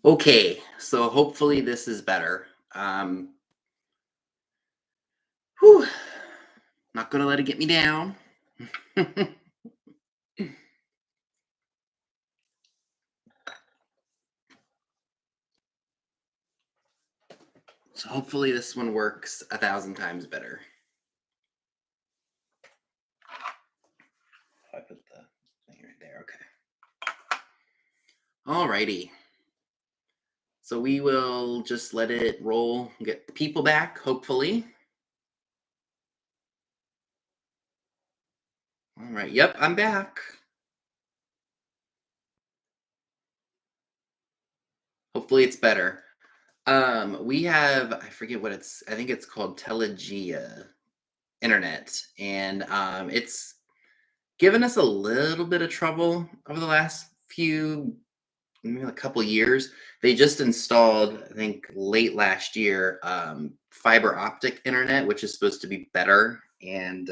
Okay, so hopefully this is better. Whew, not gonna let it get me down. So hopefully this one works 1,000 times better. I put the thing right there. Okay. Alrighty. So we will just let it roll, get the people back, hopefully. All right. Yep, I'm back. Hopefully it's better. We have, I forget what I think it's called Telegia Internet, and it's given us a little bit of trouble over the last maybe a couple years. They just installed, I think, late last year, fiber optic internet, which is supposed to be better and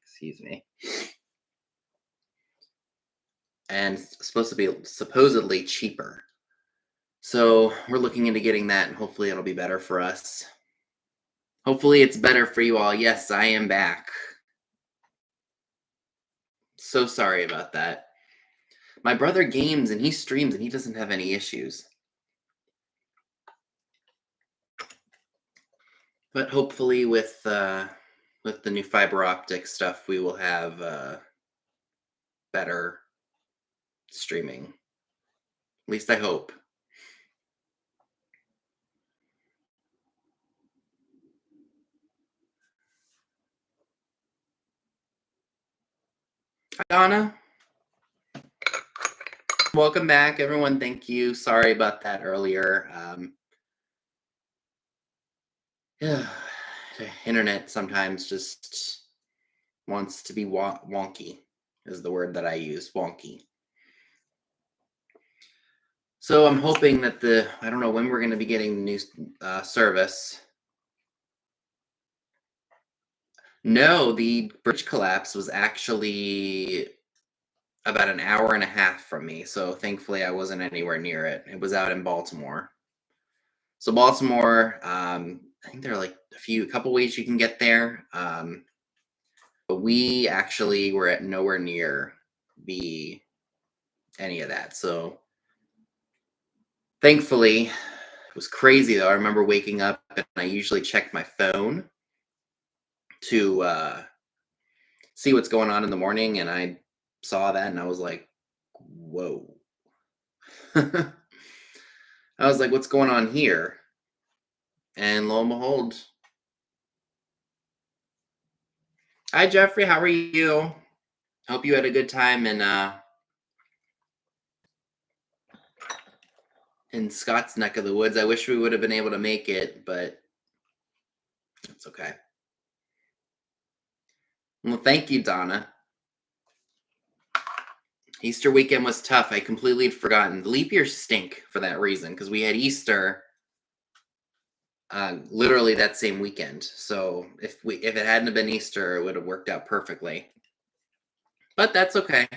excuse me, and supposed to be supposedly cheaper. So we're looking into getting that, and hopefully it'll be better for us. Hopefully it's better for you all. Yes, I am back. So sorry about that. My brother games and he streams and he doesn't have any issues. But hopefully with the new fiber optic stuff, we will have better streaming. At least I hope. Hi, Donna. Welcome back, everyone. Thank you. Sorry about that earlier. Yeah, the internet sometimes just wants to be wonky, is the word that I use. Wonky. So I'm hoping that I don't know when we're going to be getting the new service. No, the bridge collapse was actually about an hour and a half from me. So thankfully I wasn't anywhere near it. It was out in Baltimore. So Baltimore, I think there are like a couple ways you can get there. But we actually were at nowhere near the any of that. So thankfully, it was crazy though. I remember waking up and I usually check my phone to see what's going on in the morning, and I saw that and I was like, whoa. I was like, what's going on here? And lo and behold. Hi Jeffrey, how are you? Hope you had a good time in Scott's neck of the woods. I wish we would have been able to make it, but it's okay. Well, thank you, Donna. Easter weekend was tough. I completely had forgotten. The leap years stink for that reason because we had Easter literally that same weekend. So if it hadn't been Easter, it would have worked out perfectly. But that's okay.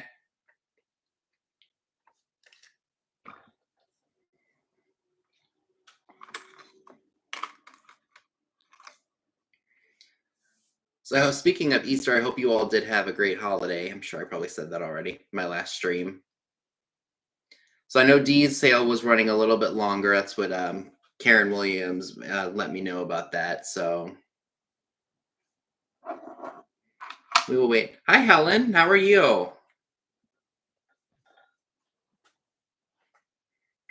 So speaking of Easter, I hope you all did have a great holiday. I'm sure I probably said that already, my last stream. So I know Dee's sale was running a little bit longer. That's what Karen Williams let me know about that. So we will wait. Hi, Helen. How are you?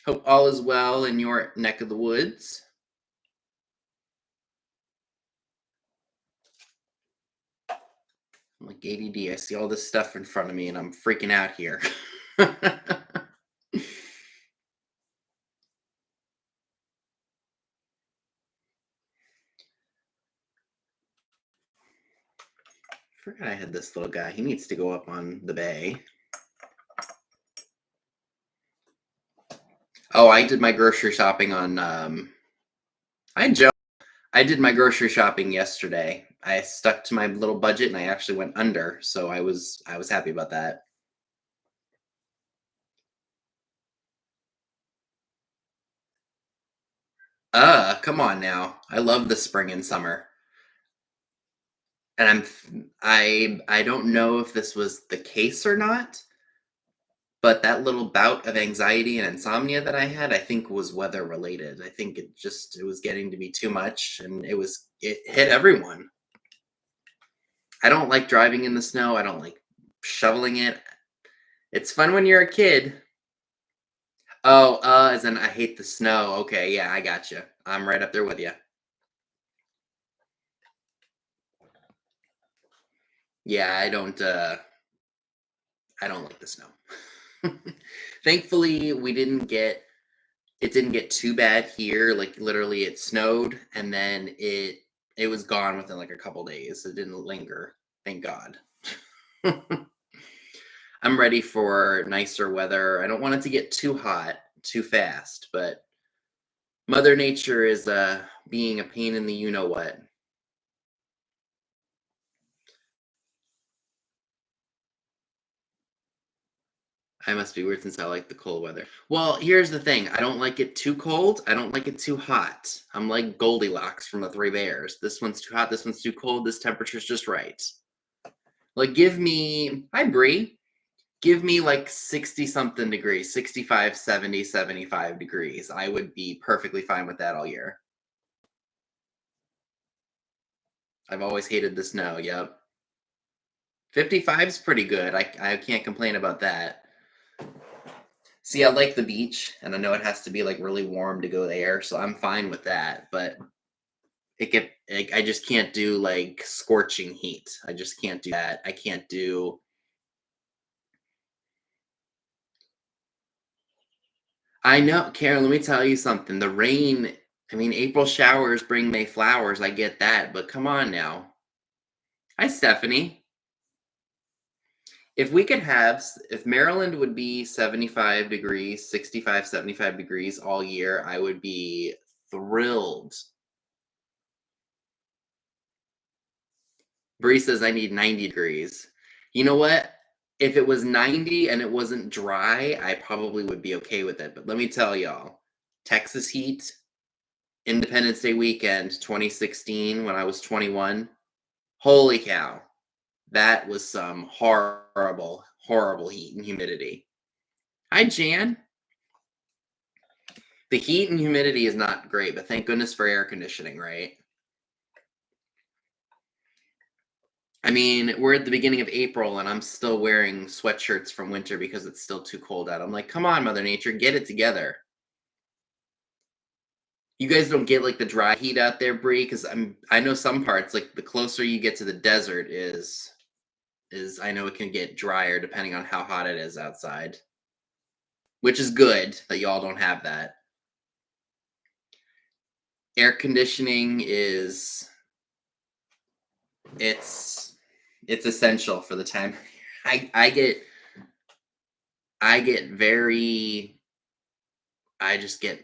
Hope all is well in your neck of the woods. I'm like ADD. I see all this stuff in front of me and I'm freaking out here. Forgot I had this little guy. He needs to go up on the bay. Oh, I did my grocery shopping on Hi Joe. I did my grocery shopping yesterday. I stuck to my little budget and I actually went under, so I was happy about that. Come on now. I love the spring and summer. And I don't know if this was the case or not, but that little bout of anxiety and insomnia that I had, I think was weather related. I think it was getting to be too much and it hit everyone. I don't like driving in the snow. I don't like shoveling it. It's fun when you're a kid. Oh, as in I hate the snow. Okay, yeah, I got you. I'm right up there with you. Yeah, I don't like the snow. Thankfully, it didn't get too bad here. Like literally it snowed and then it was gone within like a couple days. It didn't linger. Thank God. I'm ready for nicer weather. I don't want it to get too hot too fast, but Mother Nature is being a pain in the you know what. I must be weird since I like the cold weather. Well, here's the thing. I don't like it too cold. I don't like it too hot. I'm like Goldilocks from the Three Bears. This one's too hot. This one's too cold. This temperature's just right. Like, hi, Brie. Give me like 60 something degrees, 65, 70, 75 degrees. I would be perfectly fine with that all year. I've always hated the snow. Yep. 55 is pretty good. I can't complain about that. See, I like the beach, and I know it has to be like really warm to go there, so I'm fine with that. But I just can't do like scorching heat. I just can't do that. I can't do. I know, Karen. Let me tell you something. The rain. I mean, April showers bring May flowers. I get that, but come on now. Hi, Stephanie. If Maryland would be 75 degrees, 65, 75 degrees all year, I would be thrilled. Bree says I need 90 degrees. You know what? If it was 90 and it wasn't dry, I probably would be okay with it. But let me tell y'all, Texas heat, Independence Day weekend 2016 when I was 21, holy cow. That was some horrible, horrible heat and humidity. Hi, Jan. The heat and humidity is not great, but thank goodness for air conditioning, right? I mean, we're at the beginning of April and I'm still wearing sweatshirts from winter because it's still too cold out. I'm like, come on, Mother Nature, get it together. You guys don't get like the dry heat out there, Bree, because I know some parts, like the closer you get to the desert is I know it can get drier depending on how hot it is outside. Which is good that y'all don't have that. Air conditioning is it's it's essential for the time. I I get very I just get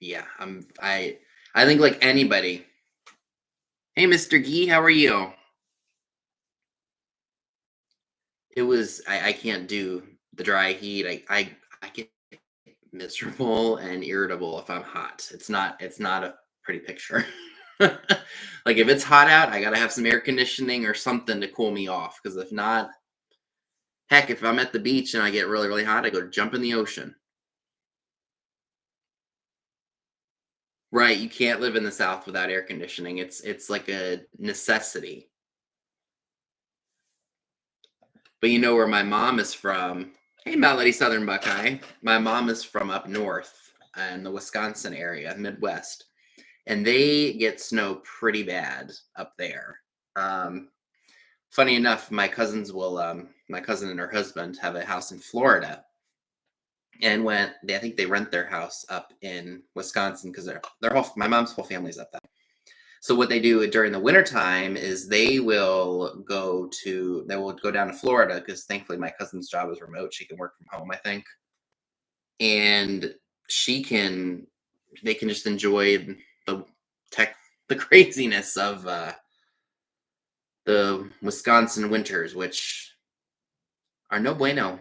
yeah, I think like anybody. Hey Mr. Gee, how are you? I can't do the dry heat. I get miserable and irritable if I'm hot. It's not a pretty picture. Like if it's hot out, I gotta have some air conditioning or something to cool me off. Because if not, heck, if I'm at the beach and I get really, really hot, I go jump in the ocean. Right, you can't live in the South without air conditioning. It's like a necessity. But you know where my mom is from. Hey, Melody Southern Buckeye. My mom is from up north in the Wisconsin area, Midwest, and they get snow pretty bad up there. Um, Funny enough, my cousin and her husband have a house in Florida, and I think they rent their house up in Wisconsin because my mom's whole family's up there. So what they do during the wintertime is they will go down to Florida because thankfully my cousin's job is remote. She can work from home, I think. And she can they can just enjoy the tech the craziness of the Wisconsin winters, which are no bueno.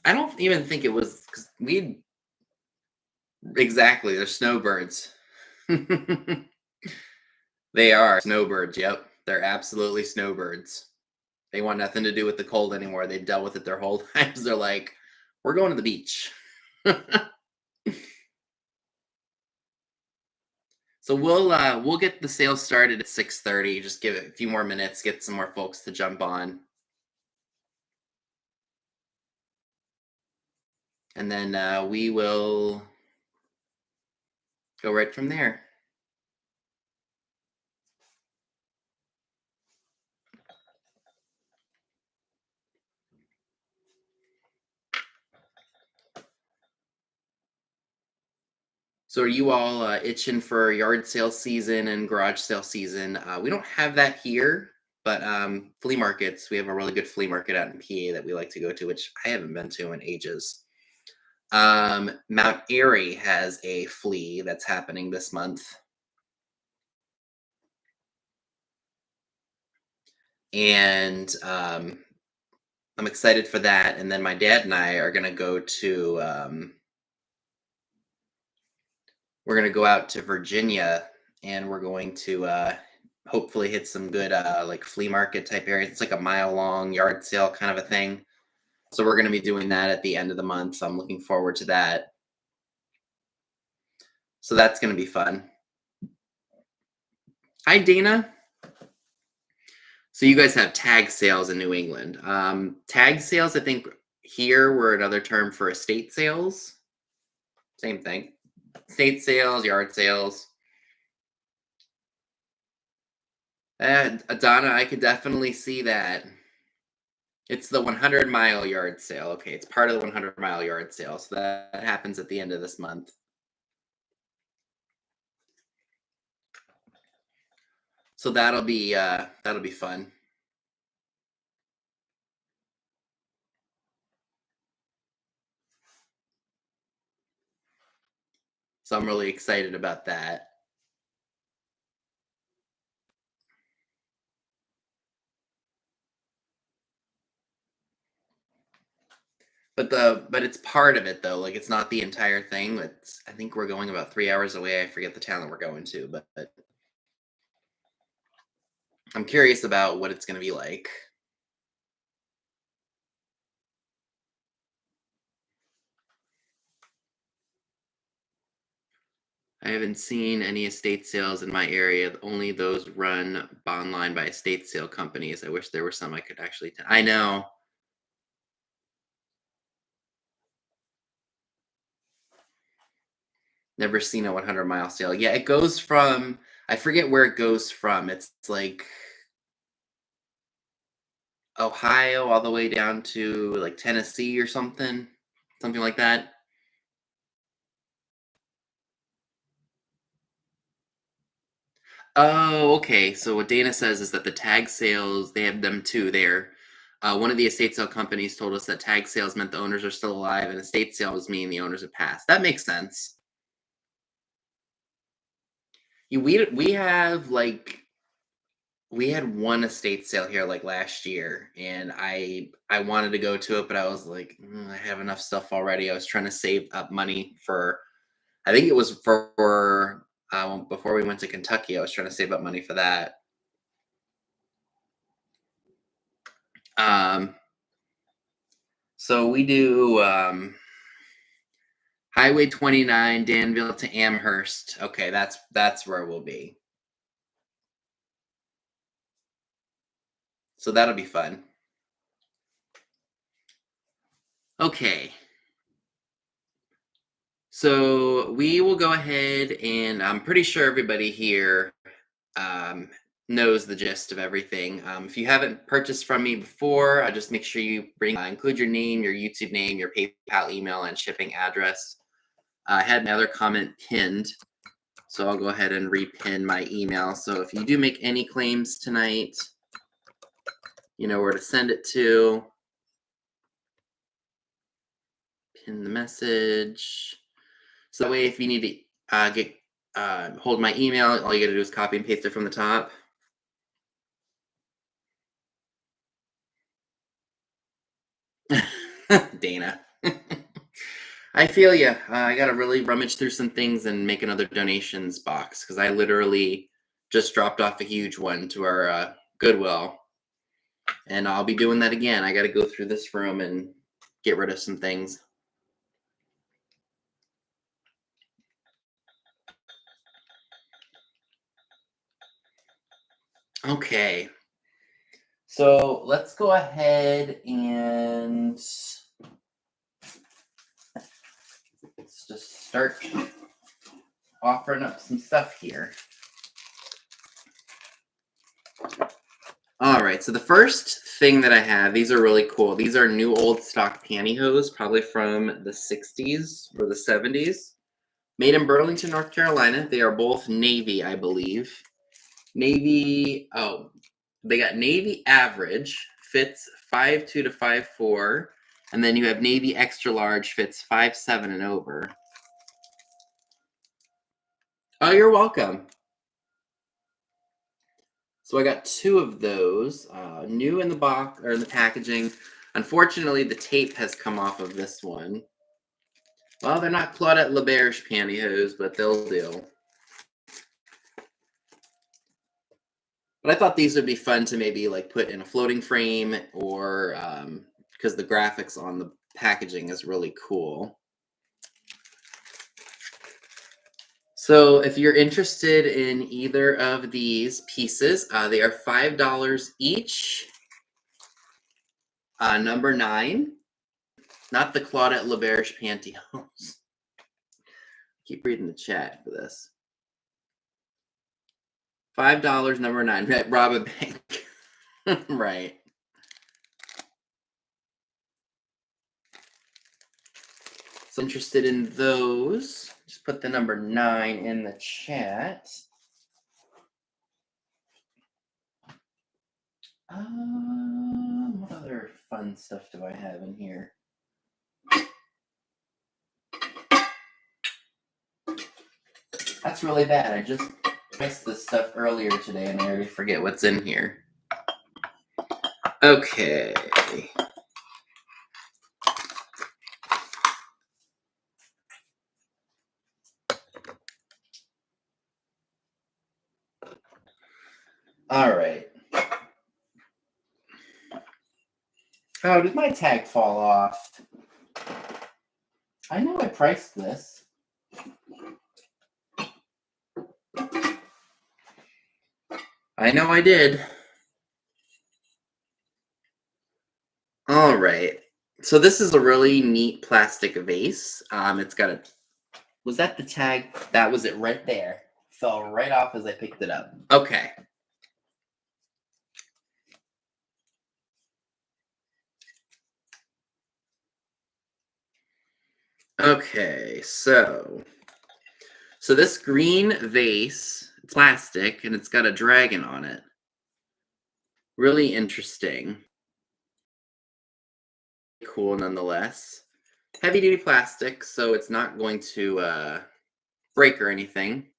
I don't even think it was because Exactly, they're snowbirds. They are snowbirds, yep. They're absolutely snowbirds. They want nothing to do with the cold anymore. They've dealt with it their whole lives. They're like, "We're going to the beach." So we'll get the sale started at 6:30. Just give it a few more minutes, get some more folks to jump on, and then we will go right from there. So are you all itching for yard sale season and garage sale season? We don't have that here, but flea markets. We have a really good flea market out in PA that we like to go to, which I haven't been to in ages. Mount Airy has a flea that's happening this month, and I'm excited for that. And then my dad and I are gonna go to we're gonna go out to Virginia, and we're going to hopefully hit some good like flea market type areas. It's like a mile long yard sale kind of a thing. So we're gonna be doing that at the end of the month. So I'm looking forward to that. So that's gonna be fun. Hi, Dana. So you guys have tag sales in New England. Tag sales, I think here were another term for estate sales. Same thing. Estate sales, yard sales. Donna, I could definitely see that. It's the 100-mile yard sale. Okay, it's part of the 100-mile yard sale. So that happens at the end of this month. So that'll be fun. So I'm really excited about that. But it's part of it though. Like it's not the entire thing. It's I think we're going about 3 hours away. I forget the town that we're going to, but I'm curious about what it's gonna be like. I haven't seen any estate sales in my area. Only those run online by estate sale companies. I wish there were some I could actually. I know. Never seen a 100-mile sale. Yeah, it goes from I forget where it goes from. It's like Ohio all the way down to like Tennessee or something like that. Oh, okay. So what Dana says is that the tag sales, they have them too there. One of the estate sale companies told us that tag sales meant the owners are still alive, and estate sales mean the owners have passed. That makes sense. We have like we had one estate sale here like last year, and I wanted to go to it, but I was like, I have enough stuff already. I was trying to save up money for. I think it was for before we went to Kentucky. I was trying to save up money for that. Um, so we do Highway 29, Danville to Amherst. Okay, that's where we'll be. So that'll be fun. Okay. So we will go ahead, and I'm pretty sure everybody here um, knows the gist of everything. If you haven't purchased from me before, just make sure you include your name, your YouTube name, your PayPal email, and shipping address. I had another comment pinned, so I'll go ahead and repin my email. So if you do make any claims tonight, you know where to send it to. Pin the message. So that way, if you need to get hold my email, all you got to do is copy and paste it from the top. Dana. I feel you. I got to really rummage through some things and make another donations box because I literally just dropped off a huge one to our Goodwill, and I'll be doing that again. I got to go through this room and get rid of some things. Okay. So let's go ahead and let's just start offering up some stuff here. All right, so the first thing that I have, these are really cool. These are new old stock pantyhose, probably from the 60s or the 70s. Made in Burlington, North Carolina. They are both navy, I believe. Navy, they got navy average, fits 5'2" to 5'4", and then you have navy extra large, fits 5'7" and over. Oh, you're welcome. So I got two of those, new in the box or in the packaging. Unfortunately, the tape has come off of this one. Well, they're not Claudette LeBerge pantyhose, but they'll do. But I thought these would be fun to maybe like put in a floating frame or because the graphics on the packaging is really cool. So if you're interested in either of these pieces, they are $5 each. Number 9, not the Claudette LeBerge pantyhose. Keep reading the chat for this. $5, number 9. Rob a bank. Right. So interested in those. Just put the number 9 in the chat. What other fun stuff do I have in here? That's really bad. I just priced this stuff earlier today and I already forget what's in here. Okay. All right. Oh, did my tag fall off? I know I priced this. I know I did. All right. So this is a really neat plastic vase. It's got a... Was that the tag? That was it right there. Fell right off as I picked it up. Okay. Okay, so this green vase, it's plastic, and it's got a dragon on it. Really interesting. Cool nonetheless. Heavy duty plastic, so it's not going to break or anything.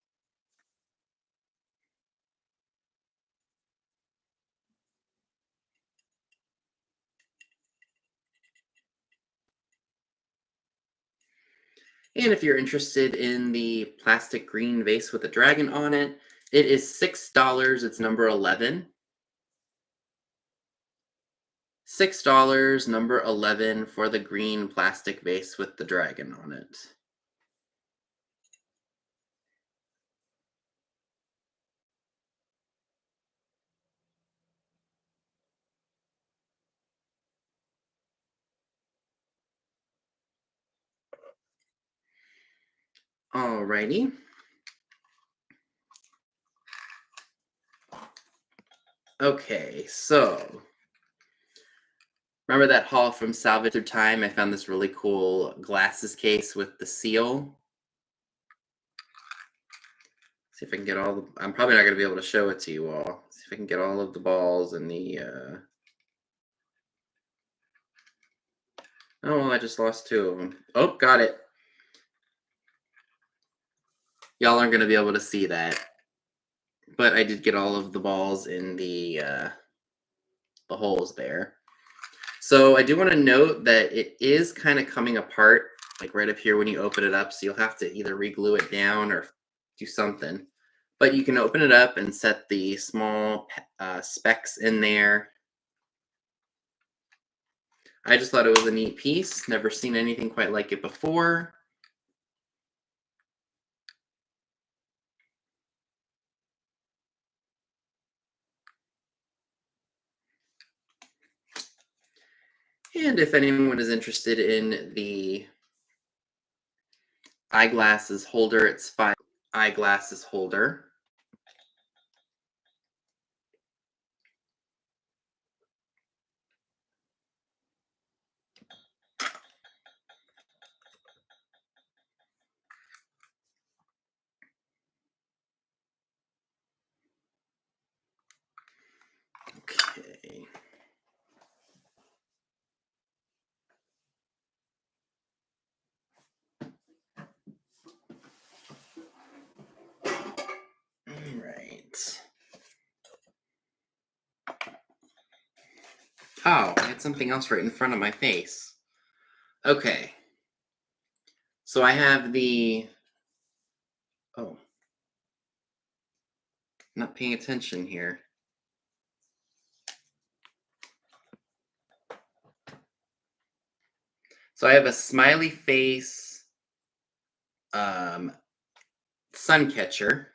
And if you're interested in the plastic green vase with a dragon on it, it is $6. It's number 11. $6, number 11 for the green plastic vase with the dragon on it. Alrighty. Okay, so remember that haul from Salvage Through Time? I found this really cool glasses case with the seal. See if I can get all the... I'm probably not going to be able to show it to you all. See if I can get all of the balls and the... Oh, well, I just lost 2 of them. Oh, got it. Y'all aren't going to be able to see that. But I did get all of the balls in the holes there. So I do want to note that it is kind of coming apart like right up here when you open it up. So you'll have to either re-glue it down or do something. But you can open it up and set the small specs in there. I just thought it was a neat piece. Never seen anything quite like it before. And if anyone is interested in the eyeglasses holder, it's 5 eyeglasses holder. Okay. All right. Oh, I had something else right in front of my face. Okay. So I have the... Oh. Not paying attention here. So I have a smiley face sun catcher.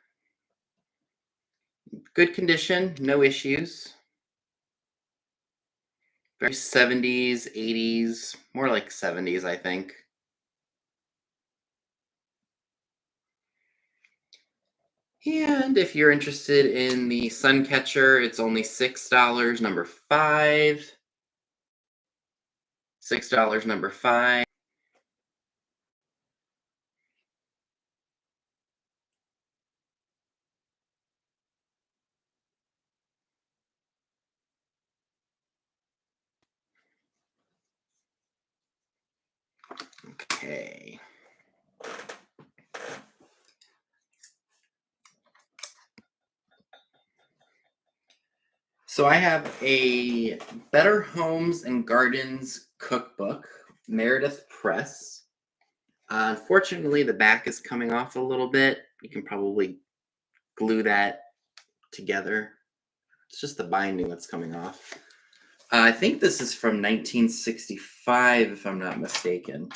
Good condition, no issues. Very 70s, 80s, more like 70s, I think. And if you're interested in the sun catcher, it's only $6, number 5. $6, number 5. Okay. So I have a Better Homes and Gardens cookbook, Meredith Press. Unfortunately, the back is coming off a little bit. You can probably glue that together. It's just the binding that's coming off. I think this is from 1965, if I'm not mistaken.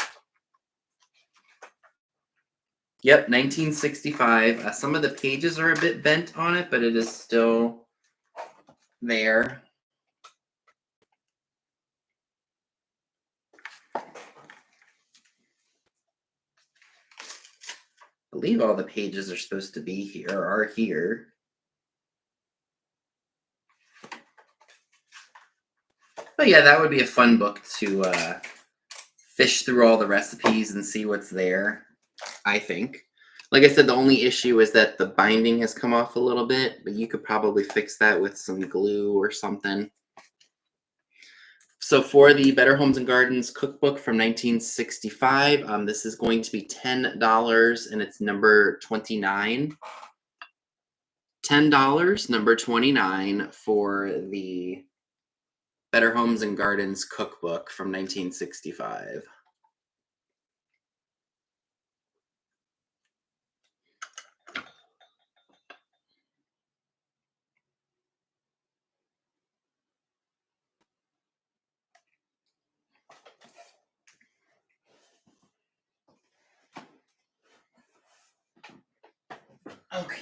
Yep, 1965. Some of the pages are a bit bent on it, but it is still there. I believe all the pages are supposed to be here, are here. But yeah, that would be a fun book to fish through all the recipes and see what's there, I think. Like I said, the only issue is that the binding has come off a little bit, but you could probably fix that with some glue or something. So for the Better Homes and Gardens cookbook from 1965, this is going to be $10 and it's number 29. $10, number 29 for the Better Homes and Gardens cookbook from 1965. Okay.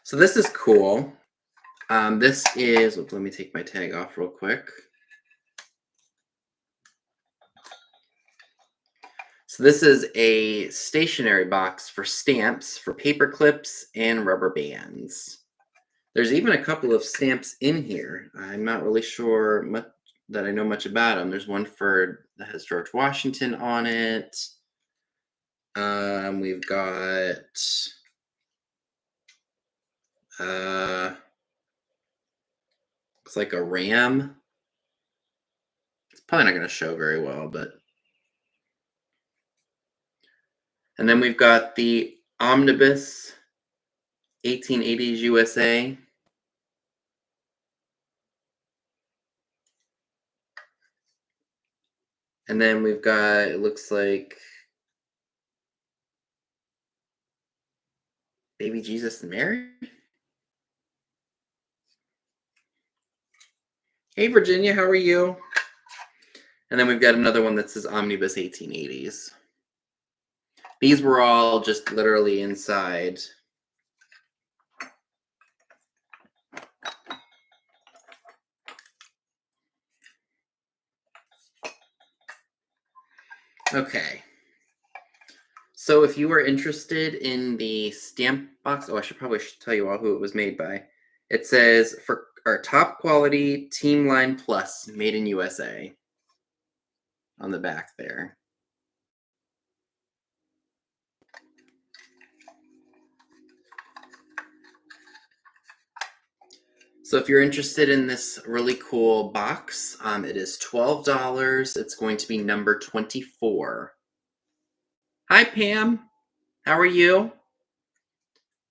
So this is cool. This is, let me take my tag off real quick. So this is a stationery box for stamps, for paper clips, and rubber bands. There's even a couple of stamps in here. I'm not really sure that I know much about them. There's one that has George Washington on it. We've got looks like a ram. It's probably not going to show very well, but. And then we've got the Omnibus 1880s USA. And then we've got, it looks like Baby Jesus and Mary. Hey, Virginia, how are you? And then we've got another one that says Omnibus 1880s. These were all just literally inside. Okay. So if you are interested in the stamp box, I should probably tell you all who it was made by. It says for our top quality Team Line Plus, made in USA on the back there. So if you're interested in this really cool box, it is $12. It's going to be number 24. Hi, Pam. How are you?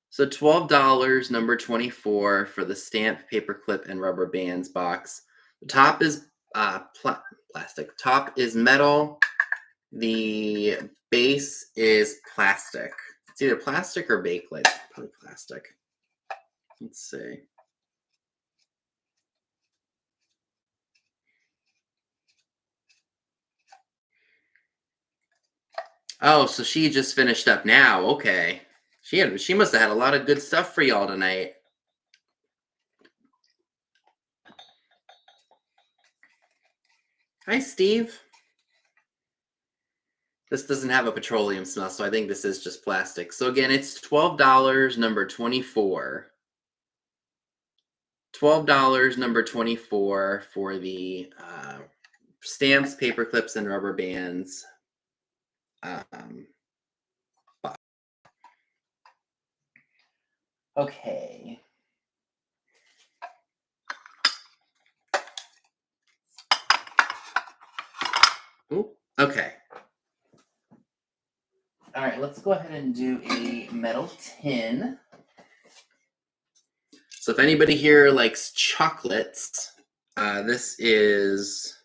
So $12, number 24 for the stamp, paperclip, and rubber bands box. The top is plastic. Top is metal. The base is plastic. It's either plastic or bakelite. Probably plastic. Let's see. Oh, so she just finished up now. Okay. She must have had a lot of good stuff for y'all tonight. Hi, Steve. This doesn't have a petroleum smell, so I think this is just plastic. So again, it's $12, number 24. $12, number 24 for the stamps, paper clips, and rubber bands. Okay. Ooh, okay. All right, let's go ahead and do a metal tin. So if anybody here likes chocolates, this is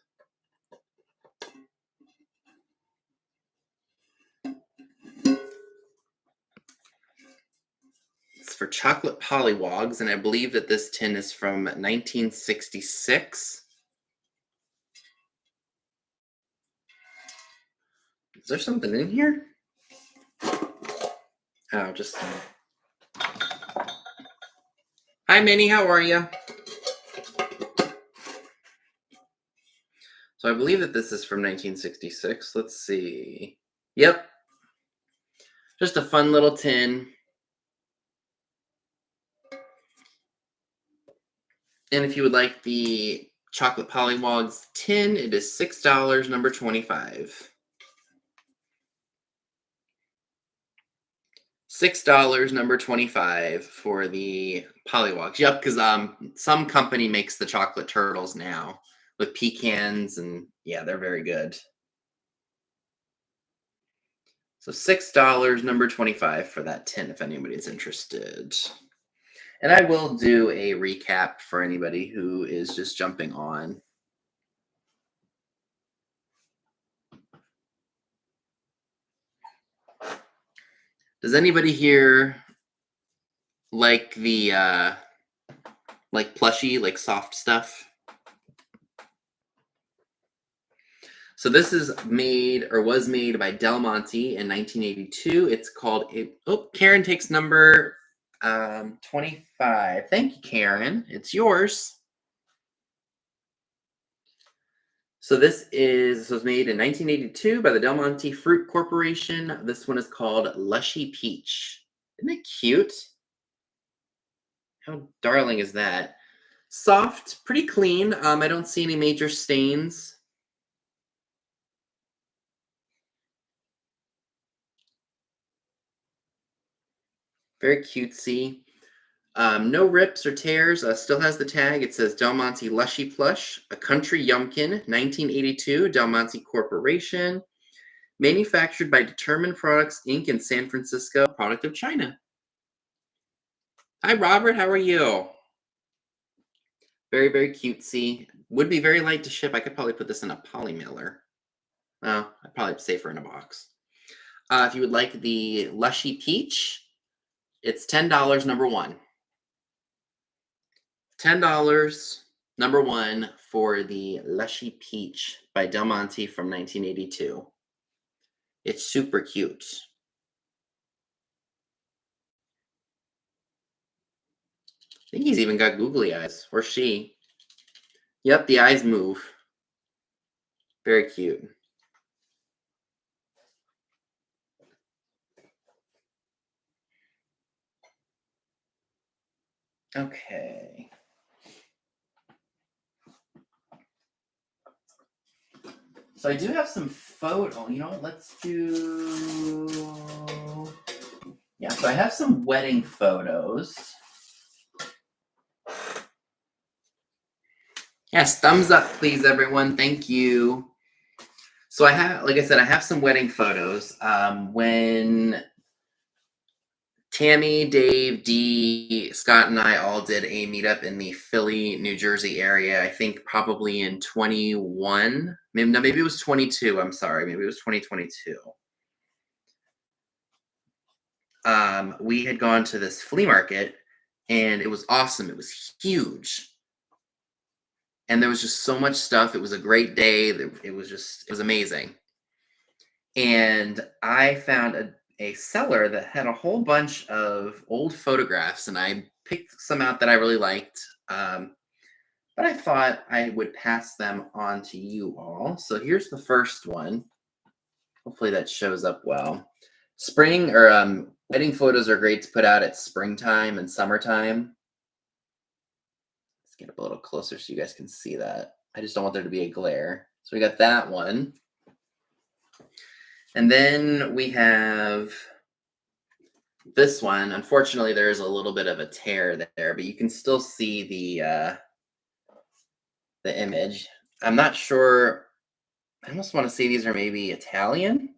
it's for chocolate pollywogs, and I believe that this tin is from 1966. Is there something in here? Oh, just. Hi, Minnie. How are you? So I believe that this is from 1966. Let's see. Yep. Just a fun little tin. And if you would like the chocolate pollywogs tin, it is $6, number 25. $6, number 25 for the pollywogs. Yep, because some company makes the chocolate turtles now with pecans, and yeah, they're very good. So $6, number 25 for that tin if anybody's interested. And I will do a recap for anybody who is just jumping on. Does anybody here like the like plushy, like soft stuff? So this is made or was made by Del Monte in 1982. It's called Karen takes number 25. Thank you, Karen. It's yours. So this was made in 1982 by the Del Monte Fruit Corporation. This one is called Lushy Peach. Isn't it cute? How darling is that? Soft, pretty clean. I don't see any major stains. Very cutesy. No rips or tears. Still has the tag. It says Del Monte Lushy Plush, a country yumpkin, 1982, Del Monte Corporation. Manufactured by Determined Products Inc. in San Francisco, product of China. Hi, Robert. How are you? Very, very cutesy. Would be very light to ship. I could probably put this in a poly mailer. Oh, I'd probably safer in a box. If you would like the Lushy Peach, it's $10 number one. $10 number one for the Lushy Peach by Del Monte from 1982. It's super cute. I think he's even got googly eyes, or she. Yep, the eyes move. Very cute. Okay. So I do have some photo. You know what? Let's do. Yeah, so I have some wedding photos. Yes, thumbs up, please, everyone. Thank you. So I have, like I said, I have some wedding photos. When Tammy, Dave, Dee, Scott, and I all did a meetup in the Philly, New Jersey area. I think probably in 21. Maybe it was 22. I'm sorry. Maybe it was 2022. We had gone to this flea market, and it was awesome. It was huge. And there was just so much stuff. It was a great day. It was amazing. And I found a seller that had a whole bunch of old photographs, and I picked some out that I really liked. But I thought I would pass them on to you all. So here's the first one. Hopefully that shows up well. Spring or wedding photos are great to put out at springtime and summertime. Let's get up a little closer so you guys can see that. I just don't want there to be a glare. So we got that one. And then we have this one. Unfortunately, there's a little bit of a tear there, but you can still see the image. I'm not sure. I almost want to say these are maybe Italian,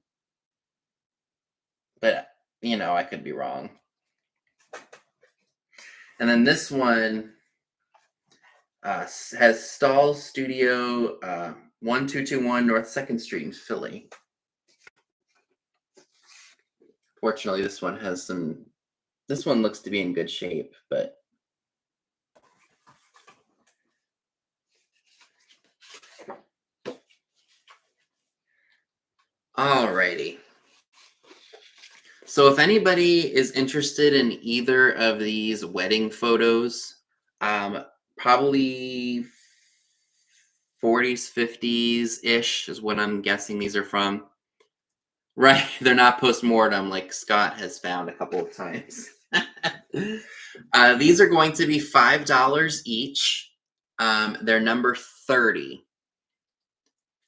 but I could be wrong. And then this one has Stahl Studio 1221 North 2nd Street in Philly. Fortunately, this one looks to be in good shape, but alrighty. So if anybody is interested in either of these wedding photos, probably 40s, 50s-ish is what I'm guessing these are from. Right, they're not post-mortem like Scott has found a couple of times. These are going to be $5 each. They're number 30.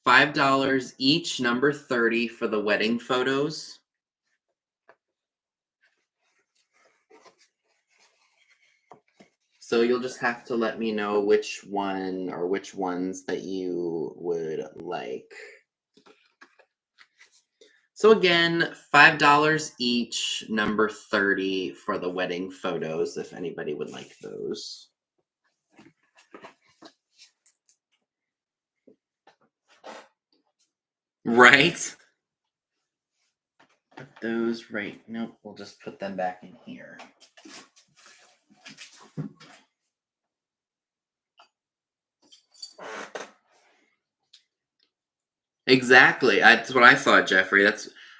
$5 each, number 30 for the wedding photos. So you'll just have to let me know which one or which ones that you would like. So again, $5 each, number 30 for the wedding photos, if anybody would like those. Right? Put those right. Nope, we'll just put them back in here. Exactly. That's what I thought, Jeffrey.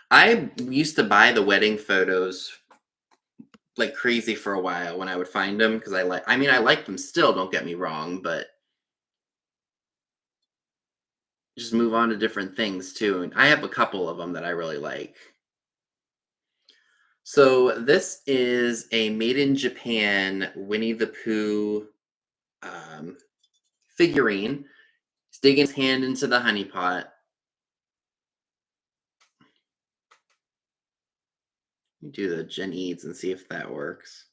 I used to buy the wedding photos like crazy for a while when I would find them because I like them still, don't get me wrong, but just move on to different things too. And I have a couple of them that I really like. So this is a made in Japan Winnie the Pooh figurine. He's digging his hand into the honey pot. Do the Gen Eads and see if that works.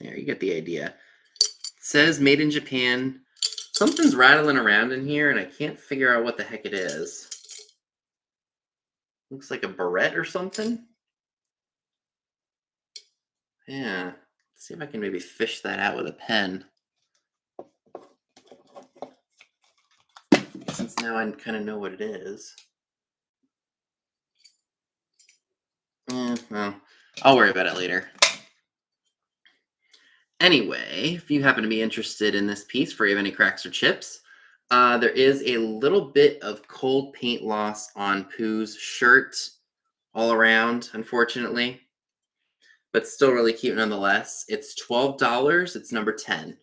There, you get the idea. It says made in Japan. Something's rattling around in here, and I can't figure out what the heck it is. Looks like a barrette or something. Yeah. Let's see if I can maybe fish that out with a pen. Since Now I kind of know what it is. Well, I'll worry about it later. Anyway, if you happen to be interested in this piece for you have any cracks or chips, there is a little bit of cold paint loss on Pooh's shirt all around, unfortunately, but still really cute nonetheless. It's $12. It's number 10.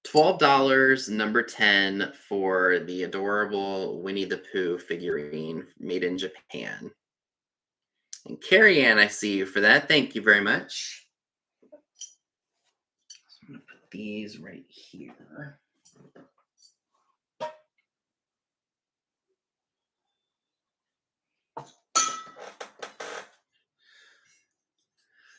$12, number 10 for the adorable Winnie the Pooh figurine made in Japan. And Carrie Ann, I see you for that. Thank you very much. So I'm going to put these right here.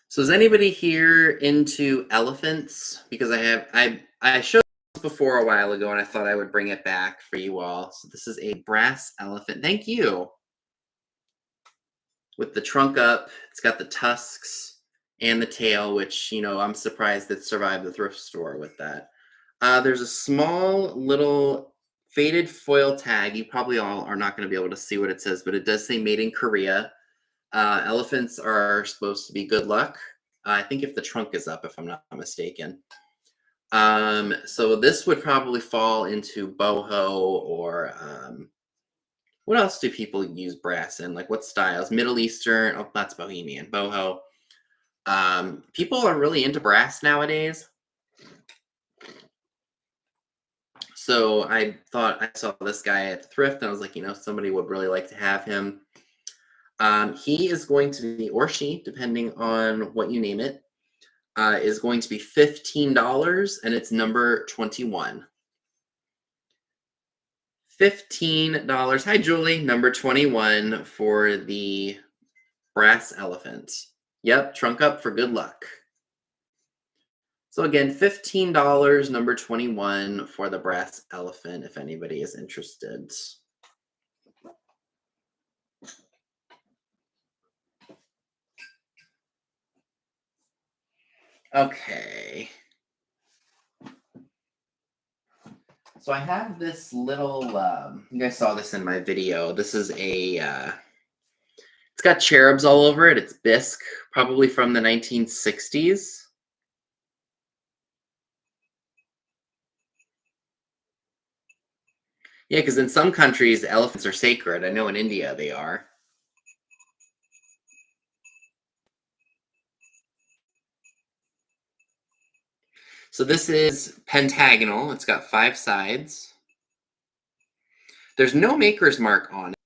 So is anybody here into elephants? Because I showed this before a while ago and I thought I would bring it back for you all. So this is a brass elephant. Thank you. With the trunk up, it's got the tusks and the tail, which, you know, I'm surprised it survived the thrift store with that. There's a small little faded foil tag. You probably all are not going to be able to see what it says, but it does say made in Korea. Elephants are supposed to be good luck. I think if the trunk is up, if I'm not mistaken. So this would probably fall into boho or what else do people use brass in? Like what styles? Middle Eastern. Oh, that's Bohemian. Boho. People are really into brass nowadays. So I thought I saw this guy at the thrift and I was like, you know, somebody would really like to have him. He is going to be, or she, depending on what you name it, is going to be $15 and it's number 21. $15. Hi, Julie. Number 21 for the brass elephant. Yep, trunk up for good luck. So again, $15, number 21 for the brass elephant, if anybody is interested. Okay. So I have this little, you guys saw this in my video. This is a, it's got cherubs all over it. It's bisque, probably from the 1960s. Yeah, because in some countries, elephants are sacred. I know in India they are. So this is pentagonal. It's got 5 sides. There's no maker's mark on it.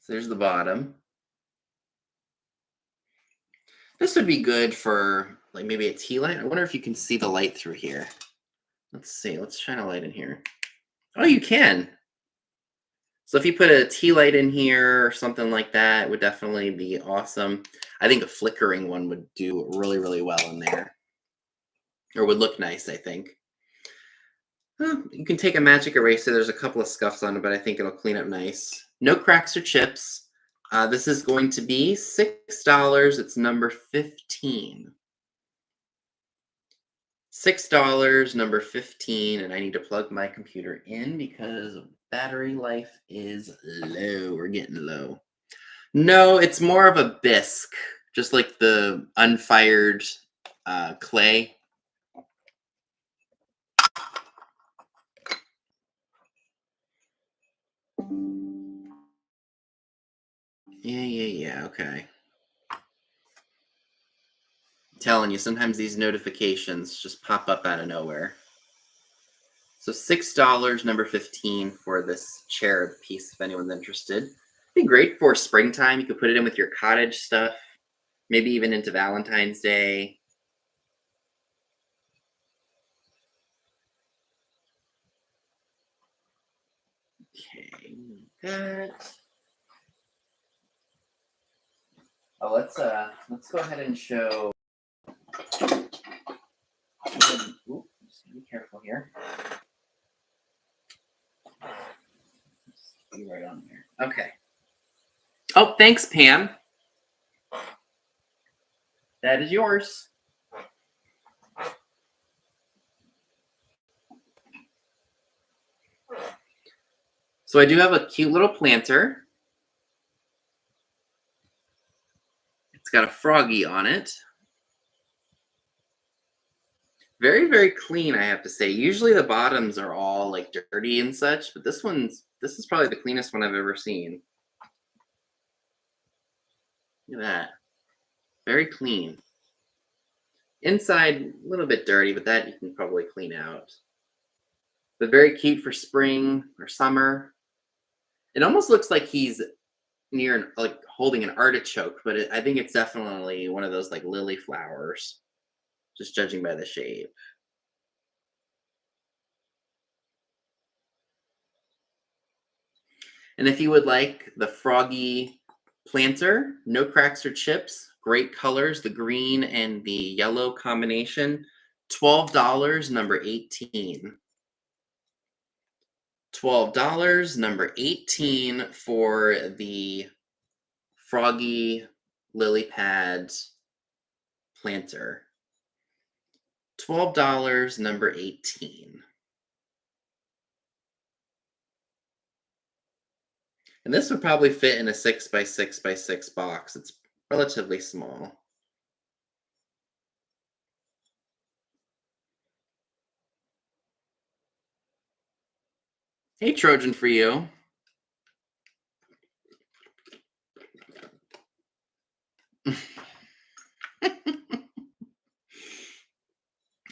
So there's the bottom. This would be good for like maybe a tea light. I wonder if you can see the light through here. Let's see. Let's shine a light in here. Oh, you can. So if you put a tea light in here or something like that, it would definitely be awesome. I think a flickering one would do really, really well in there. Or would look nice, I think. You can take a magic eraser. There's a couple of scuffs on it, but I think it'll clean up nice. No cracks or chips. This is going to be $6. It's number 15. $6, number 15, and I need to plug my computer in because battery life is low. We're getting low. No, it's more of a bisque, just like the unfired clay. Yeah, okay. I'm telling you, sometimes these notifications just pop up out of nowhere. So $6, number 15 for this cherub piece, if anyone's interested. Be great for springtime. You could put it in with your cottage stuff, maybe even into Valentine's Day. Okay, that. Oh, let's go ahead and show. Oops, be careful here. Be right on there. Okay. Oh, thanks, Pam. That is yours. So I do have a cute little planter. It's got a froggy on it. Very, very clean, I have to say. Usually the bottoms are all like dirty and such, but this is probably the cleanest one I've ever seen. Look at that. Very clean. Inside, a little bit dirty, but that you can probably clean out. But very cute for spring or summer. It almost looks like he's like holding an artichoke, but I think it's definitely one of those like lily flowers, just judging by the shape. And if you would like the froggy planter, no cracks or chips, great colors, the green and the yellow combination, $12, number 18. $12, number 18 for the froggy lily pad planter. $12, number 18. And this would probably fit in a 6x6x6 box. It's relatively small. Hey, Trojan for you.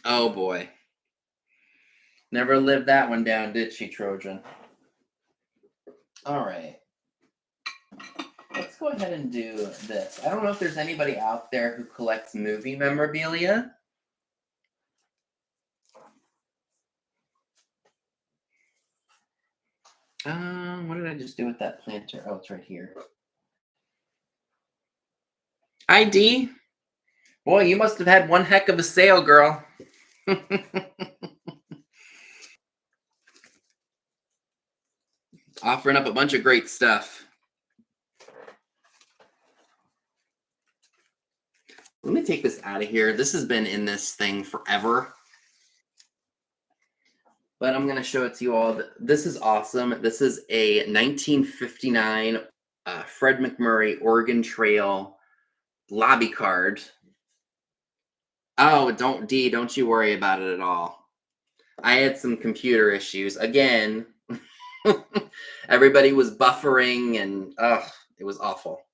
Oh boy. Never lived that one down, did she, Trojan? All right. Let's go ahead and do this. I don't know if there's anybody out there who collects movie memorabilia. What did I just do with that planter? Oh, it's right here. ID? Boy, you must have had one heck of a sale, girl. Offering up a bunch of great stuff. Let me take this out of here. This has been in this thing forever. But I'm going to show it to you all. This is awesome. This is a 1959 Fred McMurray Oregon Trail lobby card. Oh, don't you worry about it at all. I had some computer issues. Again, everybody was buffering and it was awful.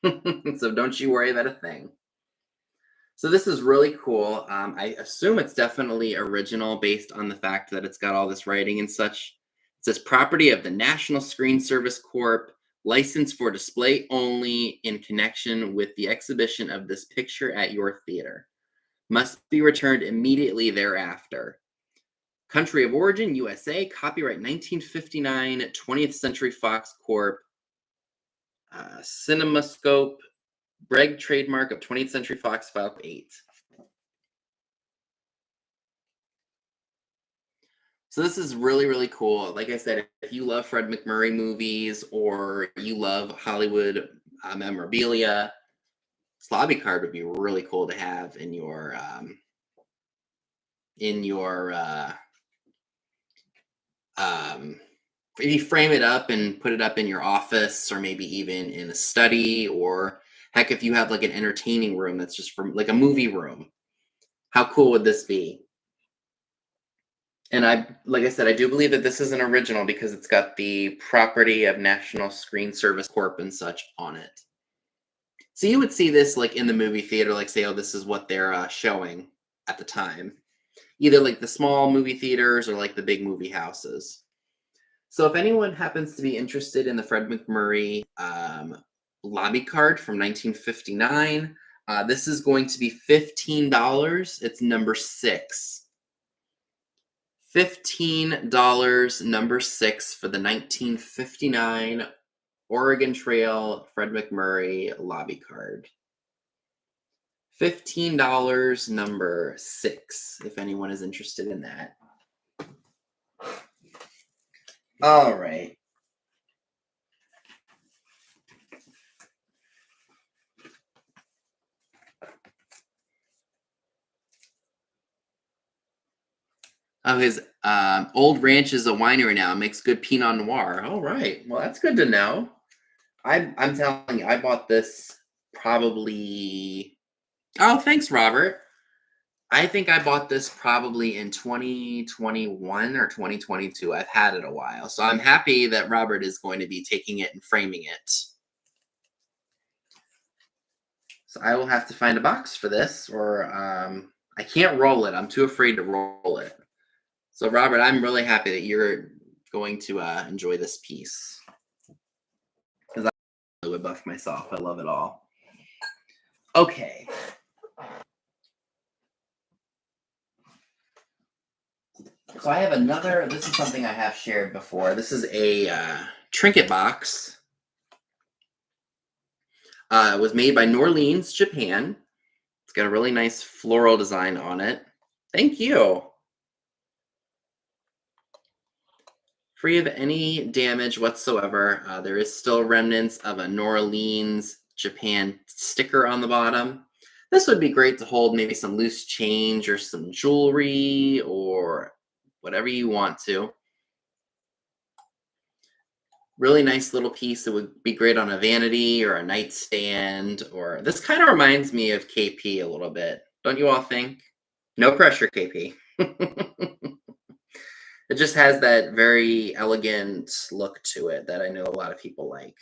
So don't you worry about a thing. So this is really cool. I assume it's definitely original based on the fact that it's got all this writing and such. It says property of the National Screen Service Corp, licensed for display only in connection with the exhibition of this picture at your theater. Must be returned immediately thereafter. Country of origin, USA. Copyright 1959, 20th Century Fox Corp. CinemaScope. Breg trademark of 20th Century Fox, File 8. So this is really, really cool. Like I said, if you love Fred McMurray movies or you love Hollywood memorabilia, this lobby card would be really cool to have in your maybe frame it up and put it up in your office or maybe even in a study, or heck, if you have like an entertaining room that's just from like a movie room, how cool would this be? And like I said, I do believe that this is an original because it's got the property of National Screen Service Corp and such on it. So you would see this like in the movie theater, like say, oh, this is what they're showing at the time. Either like the small movie theaters or like the big movie houses. So if anyone happens to be interested in the Fred McMurray lobby card from 1959, this is going to be $15. It's number 6. $15, number 6 for the 1959 Oregon Trail Fred McMurray lobby card. $15, number 6, if anyone is interested in that. All right. Oh, his old ranch is a winery now. Makes good Pinot Noir. All right. Well, that's good to know. I'm telling you, I bought this probably. Oh, thanks, Robert. I think I bought this probably in 2021 or 2022. I've had it a while. So I'm happy that Robert is going to be taking it and framing it. So I will have to find a box for this, or I can't roll it. I'm too afraid to roll it. So, Robert, I'm really happy that you're going to enjoy this piece because I would buff myself. I love it all. Okay. So I have another. This is something I have shared before. This is a trinket box. It was made by Norleans, Japan. It's got a really nice floral design on it. Thank you. Free of any damage whatsoever. There is still remnants of a Norleans, Japan sticker on the bottom. This would be great to hold maybe some loose change or some jewelry or whatever you want to. Really nice little piece that would be great on a vanity or a nightstand, or this kind of reminds me of KP a little bit. Don't you all think? No pressure, KP. It just has that very elegant look to it that I know a lot of people like.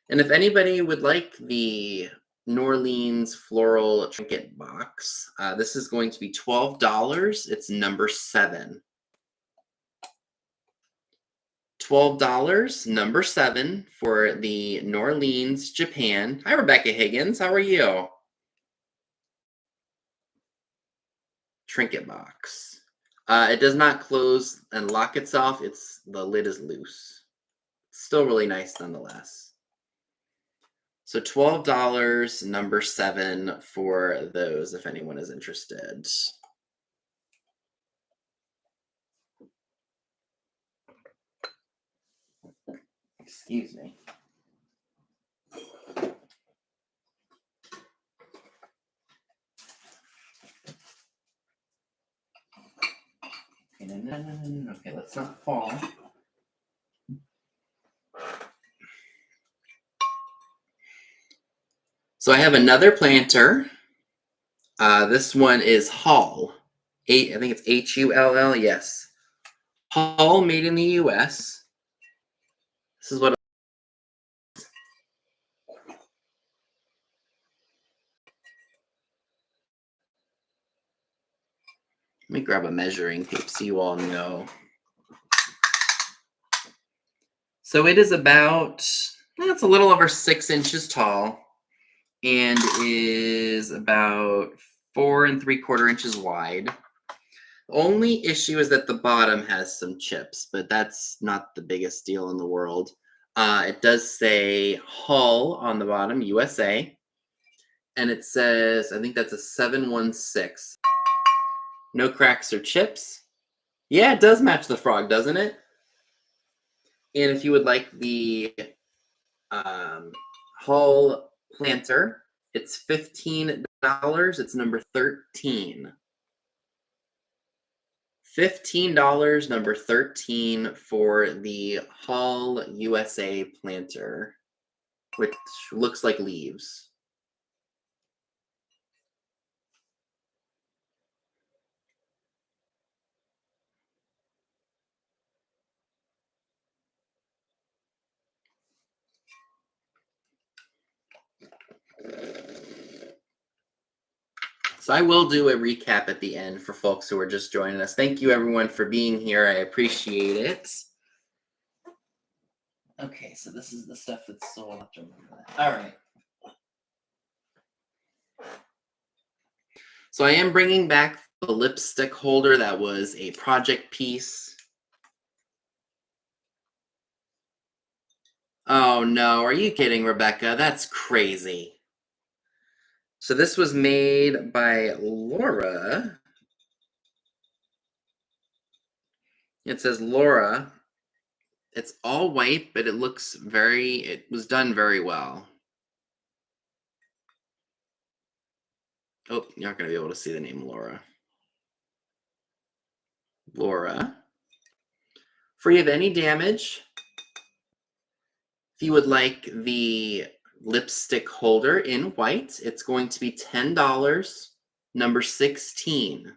And if anybody would like the Norleans floral trinket box, this is going to be $12. It's number 7. $12, number 7 for the Norleans, Japan. Hi, Rebecca Higgins. How are you? Trinket box. It does not close and lock itself. The lid is loose. Still really nice nonetheless. So $12, number 7 for those, if anyone is interested. Excuse me. Okay, no. Okay, let's not fall. So I have another planter. This one is Hull. I think it's Hull. Yes. Hull, made in the US. This is what. Let me grab a measuring tape so you all know. So it is about, it's a little over 6 inches tall and is about 4 3/4 inches wide. The only issue is that the bottom has some chips, but that's not the biggest deal in the world. It does say Hull on the bottom, USA, and it says, I think that's a 716. No cracks or chips. Yeah, it does match the frog, doesn't it? And if you would like the Hull planter, it's $15. It's number 13. $15, number 13 for the Hull USA planter, which looks like leaves. So I will do a recap at the end for folks who are just joining us. Thank you everyone for being here. I appreciate it. Okay, so this is the stuff that's sold. All right. So I am bringing back the lipstick holder that was a project piece. Oh no, are you kidding, Rebecca? That's crazy. So this was made by Laura. It says Laura. It's all white, but it was done very well. Oh, you're not going to be able to see the name Laura. Laura. Free of any damage. If you would like the lipstick holder in white, it's going to be $10, number 16.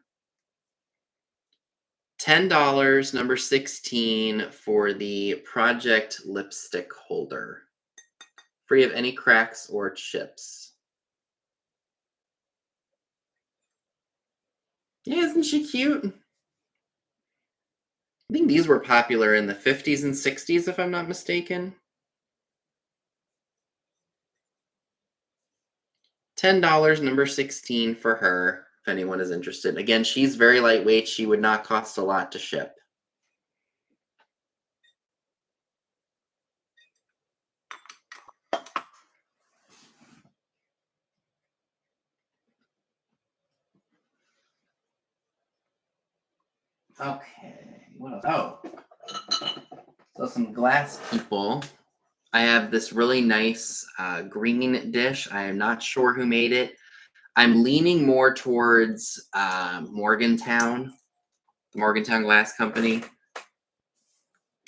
$10, number 16 for the Project lipstick holder. Free of any cracks or chips. Yeah, isn't she cute? I think these were popular in the 50s and 60s, if I'm not mistaken. $10, number 16 for her, if anyone is interested. Again, she's very lightweight. She would not cost a lot to ship. Okay, what else? Oh, so some glass people. I have this really nice green dish. I am not sure who made it. I'm leaning more towards Morgantown Glass Company.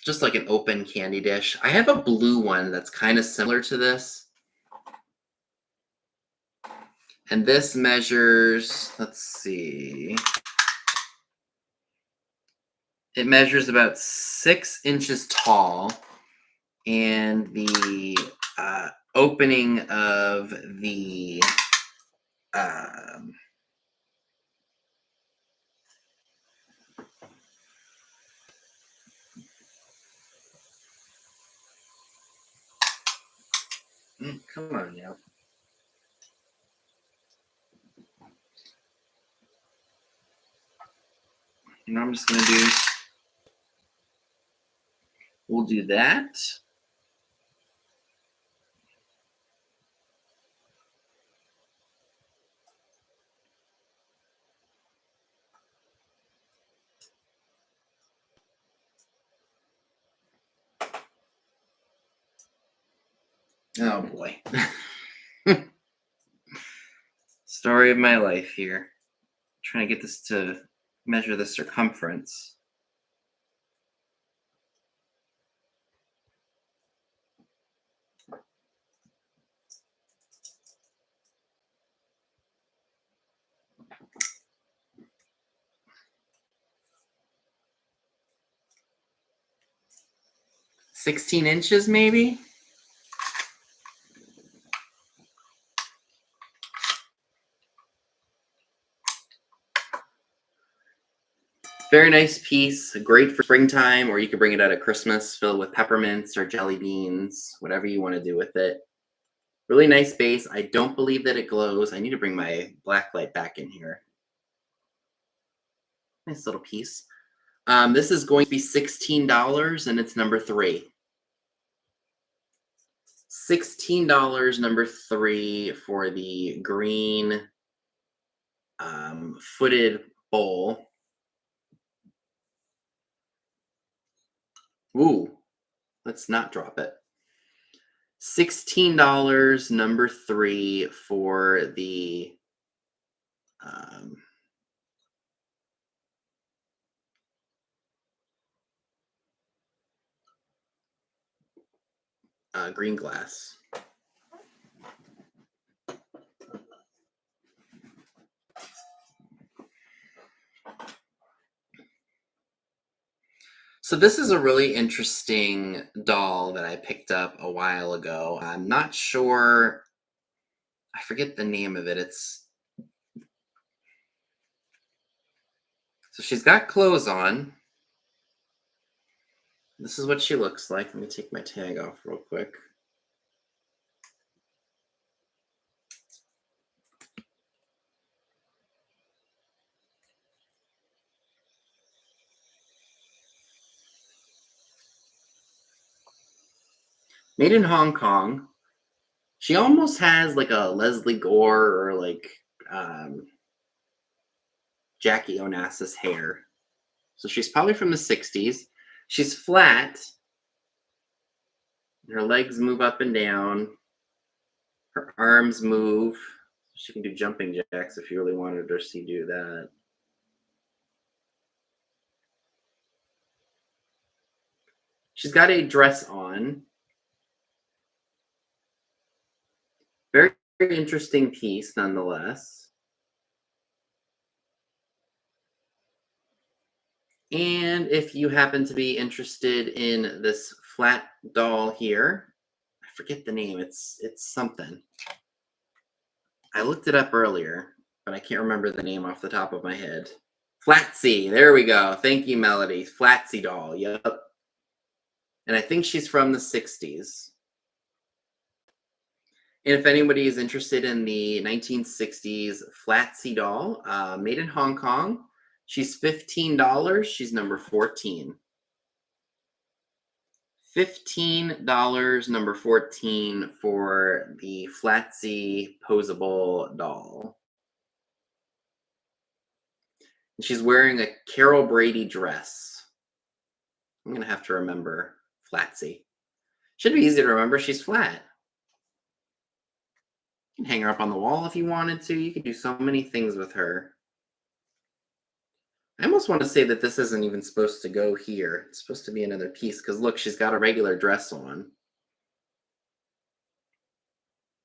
Just like an open candy dish. I have a blue one that's kind of similar to this. And this measures, let's see. It measures about 6 inches tall. And the opening of the come on now. You know, I'm just gonna do. We'll do that. Oh boy. Story of my life here. Trying to get this to measure the circumference. $16 inches, maybe? Very nice piece, great for springtime, or you could bring it out at Christmas, filled with peppermints or jelly beans, whatever you want to do with it. Really nice base. I don't believe that it glows. I need to bring my black light back in here. Nice little piece. This is going to be $16, and it's number 3. $16, number 3 for the green footed bowl. Ooh, let's not drop it. $16, number 3 for the green glass. So this is a really interesting doll that I picked up a while ago. I'm not sure, I forget the name of it. So she's got clothes on. This is what she looks like. Let me take my tag off real quick. Made in Hong Kong. She almost has like a Leslie Gore or like Jackie Onassis hair. So she's probably from the 60s. She's flat. Her legs move up and down. Her arms move. She can do jumping jacks if you really wanted to see do that. She's got a dress on. Very, very interesting piece, nonetheless. And if you happen to be interested in this flat doll here, I forget the name. It's something. I looked it up earlier, but I can't remember the name off the top of my head. Flatsy. There we go. Thank you, Melody. Flatsy doll. Yep. And I think she's from the 60s. And if anybody is interested in the 1960s Flatsy doll, made in Hong Kong, she's $15. She's number 14. $15, number 14 for the Flatsy posable doll. And she's wearing a Carol Brady dress. I'm going to have to remember Flatsy. Should be easy to remember. She's flat. You can hang her up on the wall if you wanted to. You could do so many things with her. I almost want to say that this isn't even supposed to go here. It's supposed to be another piece because look, she's got a regular dress on.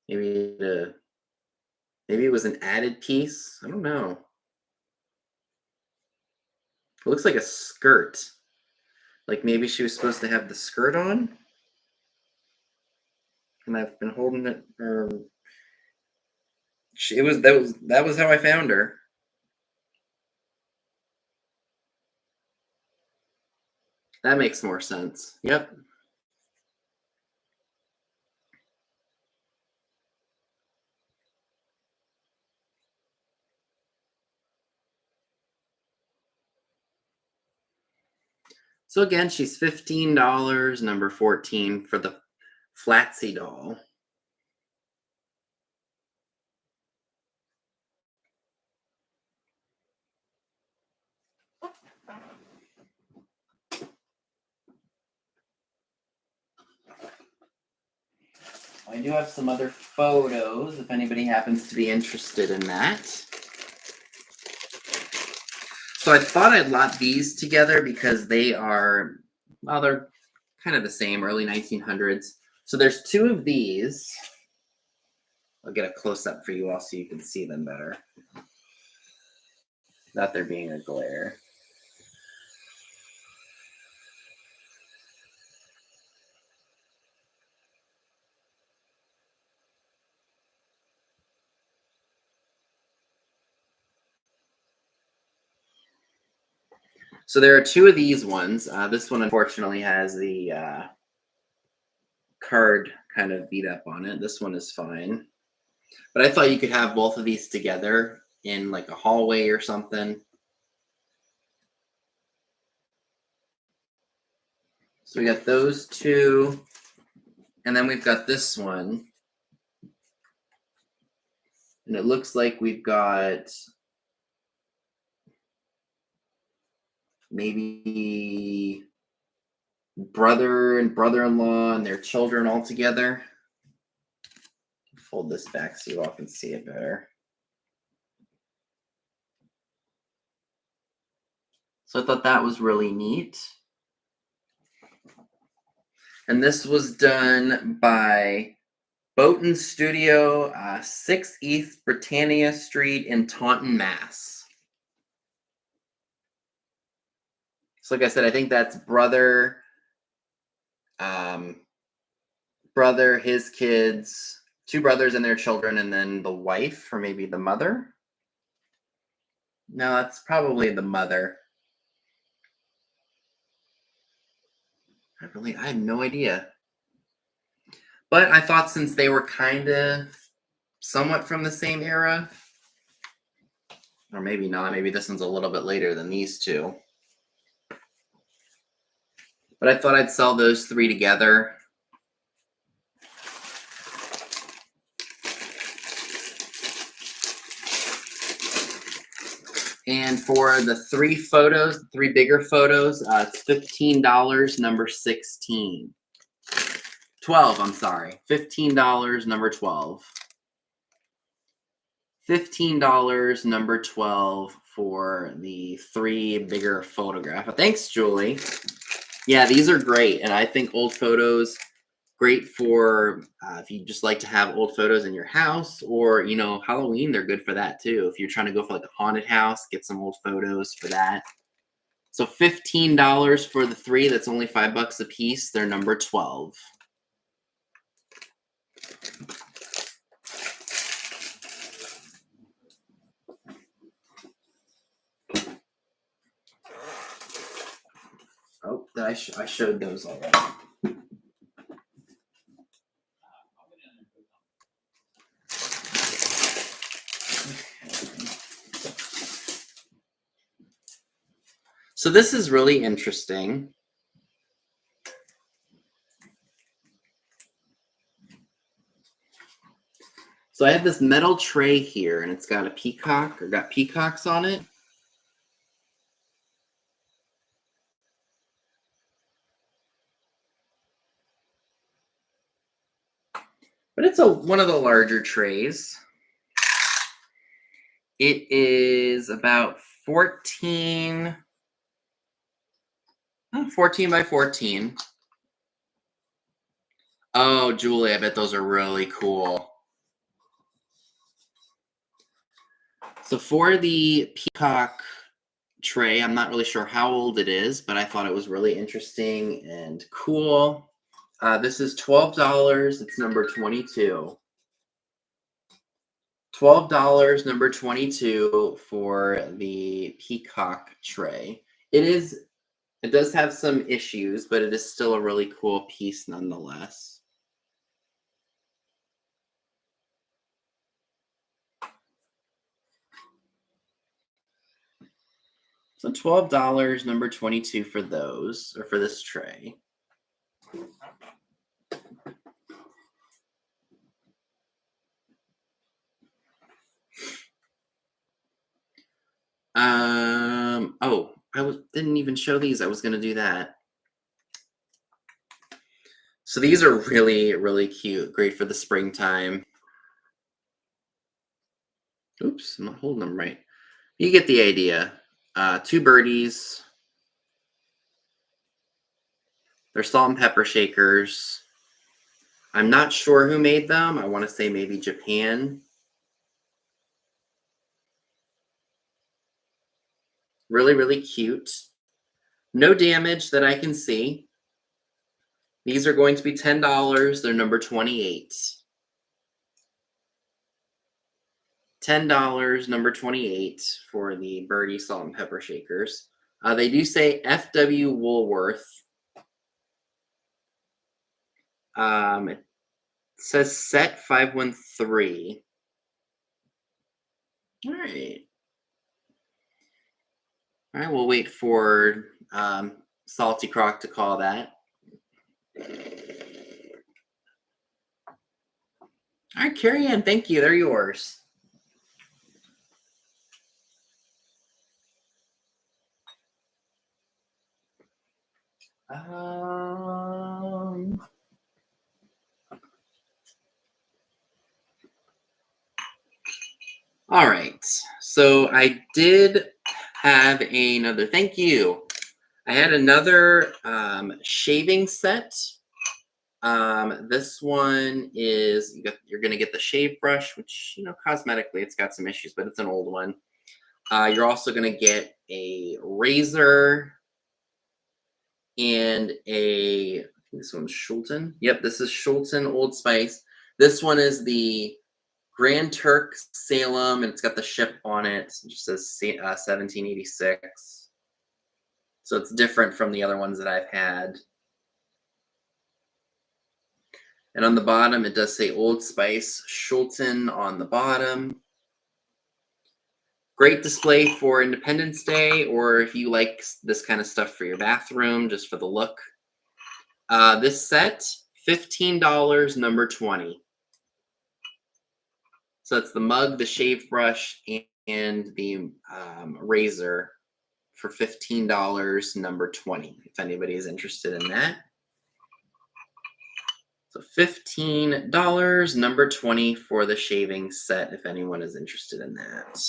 Maybe it was an added piece. I don't know. It looks like a skirt. Like maybe she was supposed to have the skirt on. And I've been holding it. That was how I found her. That makes more sense. Yep. So again, she's $15, number 14 for the Flatsy doll. I do have some other photos if anybody happens to be interested in that. So I thought I'd lot these together because they are, well, they're kind of the same, early 1900s. So there's two of these. I'll get a close-up for you all so you can see them better. Without there being a glare. So there are two of these ones. This one, unfortunately, has the card kind of beat up on it. This one is fine. But I thought you could have both of these together in like a hallway or something. So we got those two. And then we've got this one. And it looks like we've got maybe brother and brother-in-law and their children all together. Fold this back so you all can see it better. So I thought that was really neat. And this was done by Boughton Studio, 6 East Britannia Street in Taunton, Mass. So like I said, I think that's brother, his kids, 2 brothers and their children, and then the wife, or maybe the mother. No, that's probably the mother. I have no idea. But I thought since they were kind of somewhat from the same era, or maybe not, maybe this one's a little bit later than these two. But I thought I'd sell those 3 together. And for the 3 photos, 3 bigger photos, it's $15, number 16. 12, I'm sorry. $15, number 12. $15, number 12 for the 3 bigger photograph. Thanks, Julie. Yeah, these are great, and I think old photos great for if you just like to have old photos in your house, or Halloween. They're good for that too. If you're trying to go for like a haunted house, get some old photos for that. So $15 for the three. That's only $5 a piece. They're number 12. Oh, I showed those already. So this is really interesting. So I have this metal tray here, and it's got a peacock, or got peacocks on it. But it's one of the larger trays. It is about 14 by 14. Oh, Julie, I bet those are really cool. So for the peacock tray, I'm not really sure how old it is, but I thought it was really interesting and cool. This is $12. It's number 22. $12, number 22 for the peacock tray. It does have some issues, but it is still a really cool piece nonetheless. So $12, number 22 for those, or for this tray. Oh, didn't even show these. I was gonna do that. So these are really, really cute. Great for the springtime. Oops, I'm not holding them right. You get the idea. Two birdies. They're salt and pepper shakers. I'm not sure who made them. I want to say maybe Japan. Really, really cute. No damage that I can see. These are going to be $10. They're number 28. $10, number 28 for the Birdie salt and pepper shakers. They do say FW Woolworth. It says set 513. All right. All right, we'll wait for Salty Croc to call that. All right, Carrie Ann, thank you. They're yours. All right, so I did have another, thank you. I had another shaving set. This one is, you're going to get the shave brush, which, cosmetically it's got some issues, but it's an old one. You're also going to get a razor and I think this one's Schulten. Yep, this is Schulten Old Spice. This one is the Grand Turk Salem, and it's got the ship on it. It just says 1786. So it's different from the other ones that I've had. And on the bottom, it does say Old Spice Schulten on the bottom. Great display for Independence Day, or if you like this kind of stuff for your bathroom, just for the look. This set, $15, number 20. So it's the mug, the shave brush, and the razor for $15, number 20, if anybody is interested in that. So $15, number 20 for the shaving set, if anyone is interested in that.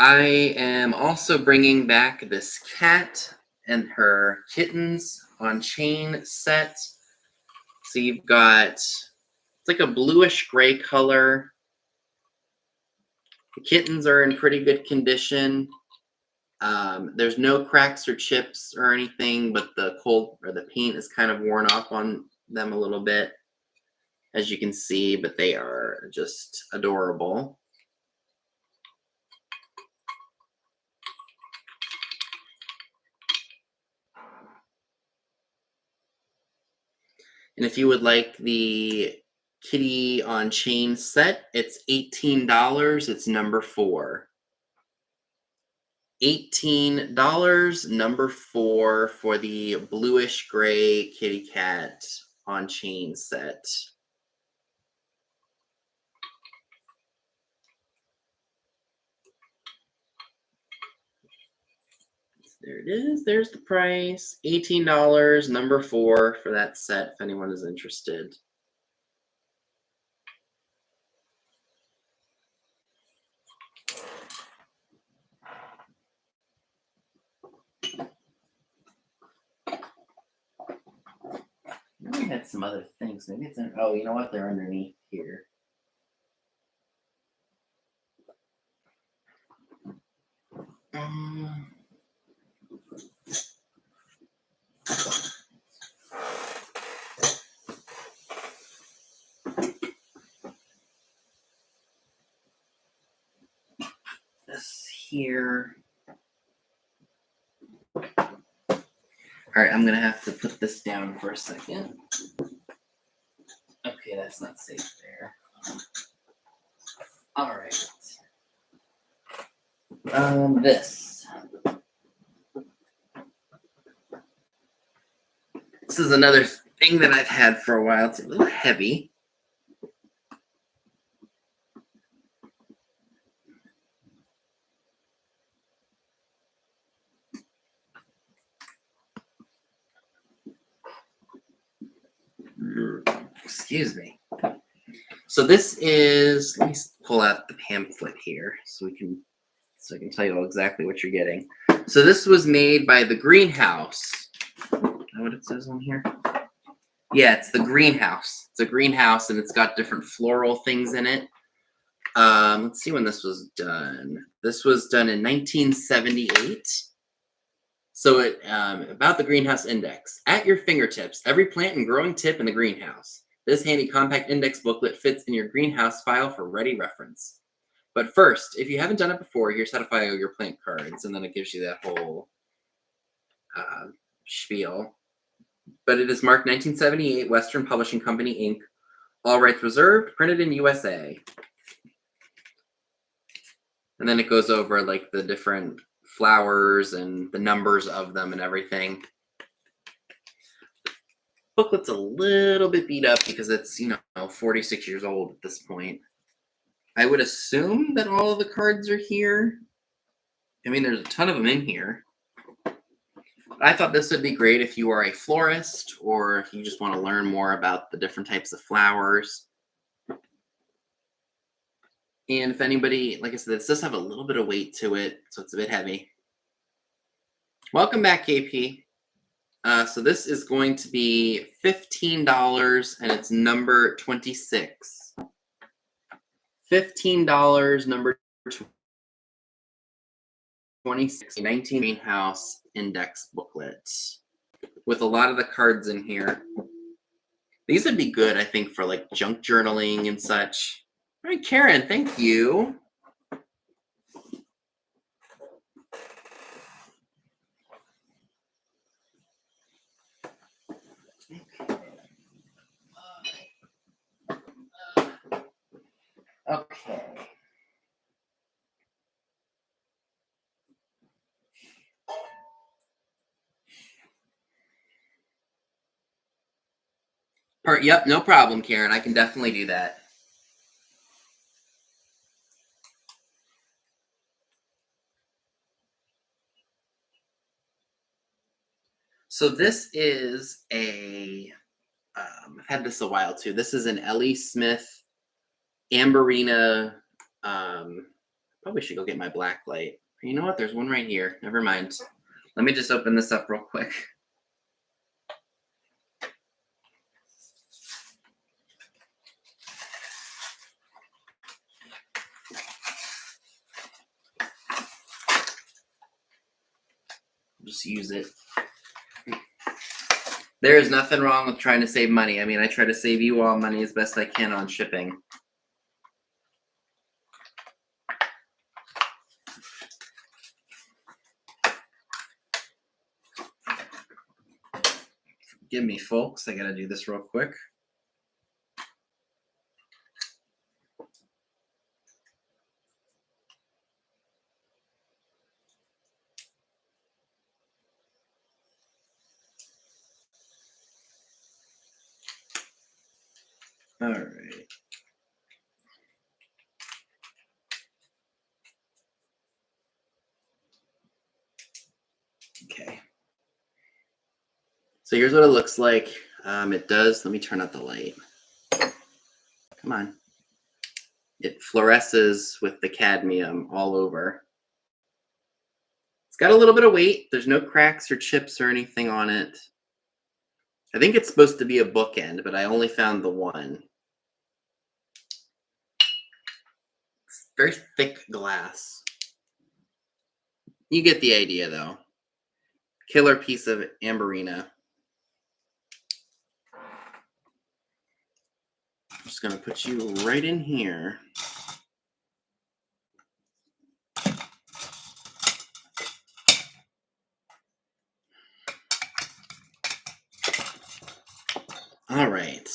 I am also bringing back this cat and her kittens on chain set. So you've got, it's like a bluish gray color. The kittens are in pretty good condition. There's no cracks or chips or anything, but the paint is kind of worn off on them a little bit, as you can see, but they are just adorable. And if you would like the kitty on chain set, it's $18. It's number 4. $18, number 4 for the bluish gray kitty cat on chain set. There it is. There's the price. $18, number 4 for that set if anyone is interested. I had some other things. Maybe it's in. Oh, you know what? They're underneath here. This here. All right, I'm gonna have to put this down for a second. Okay, that's not safe there. All right. This. This is another thing that I've had for a while. It's a little heavy. Excuse me. So this is, let me pull out the pamphlet here so I can tell you exactly what you're getting. So this was made by the Greenhouse. Is that what it says on here? Yeah, it's the Greenhouse. It's a greenhouse and it's got different floral things in it. Let's see when this was done. This was done in 1978. So it about the Greenhouse Index. At your fingertips, every plant and growing tip in the greenhouse. This handy compact index booklet fits in your greenhouse file for ready reference. But first, if you haven't done it before, here's how to file your plant cards, and then it gives you that whole spiel. But it is marked 1978, Western Publishing Company, Inc., all rights reserved, printed in USA. And then it goes over like the different flowers and the numbers of them and everything. Booklet's a little bit beat up because it's, 46 years old at this point. I would assume that all of the cards are here. I mean, there's a ton of them in here. I thought this would be great if you are a florist or if you just want to learn more about the different types of flowers. And if anybody, like I said, this does have a little bit of weight to it, so it's a bit heavy. Welcome back, KP. So this is going to be $15, and it's number 26. $15, number 26, 19 Greenhouse Index booklet with a lot of the cards in here. These would be good, I think, for like junk journaling and such. All right, Karen, thank you. Okay. Yep, no problem, Karen. I can definitely do that. So this is I've had this a while too. This is an L.E. Smith Amberina. Probably should go get my black light. You know what? There's one right here. Never mind. Let me just open this up real quick. Just use it. There is nothing wrong with trying to save money. I mean, I try to save you all money as best I can on shipping. Forgive me, folks. I gotta do this real quick. All right. Okay. So here's what it looks like. It does. Let me turn up the light. Come on. It fluoresces with the cadmium all over. It's got a little bit of weight. There's no cracks or chips or anything on it. I think it's supposed to be a bookend, but I only found the one. It's very thick glass. You get the idea, though. Killer piece of Amberina. I'm just going to put you right in here. All right.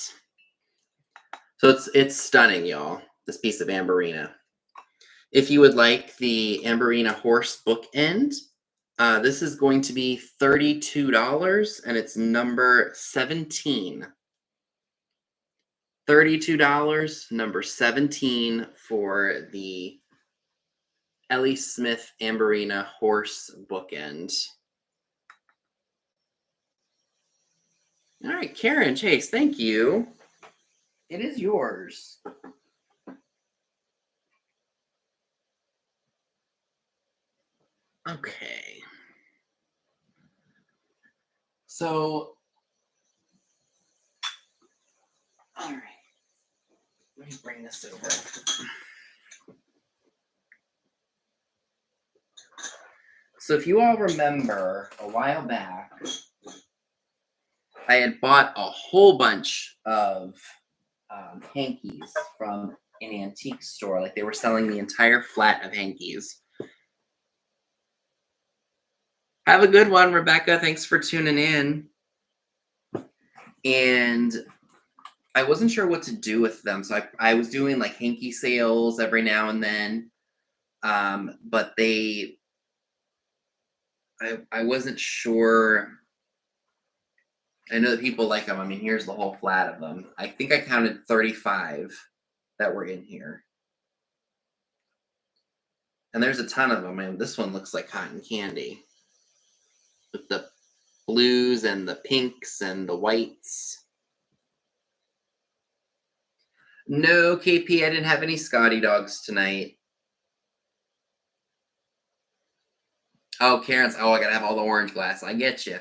So it's stunning, y'all, this piece of Amberina. If you would like the Amberina horse bookend, this is going to be $32, and it's number 17. $32, number 17 for the Ellie Smith Amberina horse bookend. All right, Karen Chase, thank you. It is yours. Okay. So, all right. Let me bring this over. So if you all remember, a while back, I had bought a whole bunch of hankies from an antique store. Like, they were selling the entire flat of hankies. Have a good one, Rebecca. Thanks for tuning in. And I wasn't sure what to do with them. So I was doing like hanky sales every now and then. But I wasn't sure. I know that people like them. I mean, here's the whole flat of them. I think I counted 35 that were in here. And there's a ton of them. And this one looks like cotton candy. With the blues and the pinks and the whites. No, KP, I didn't have any Scotty dogs tonight. Oh, Karen's. Oh, I gotta have all the orange glass. I get you.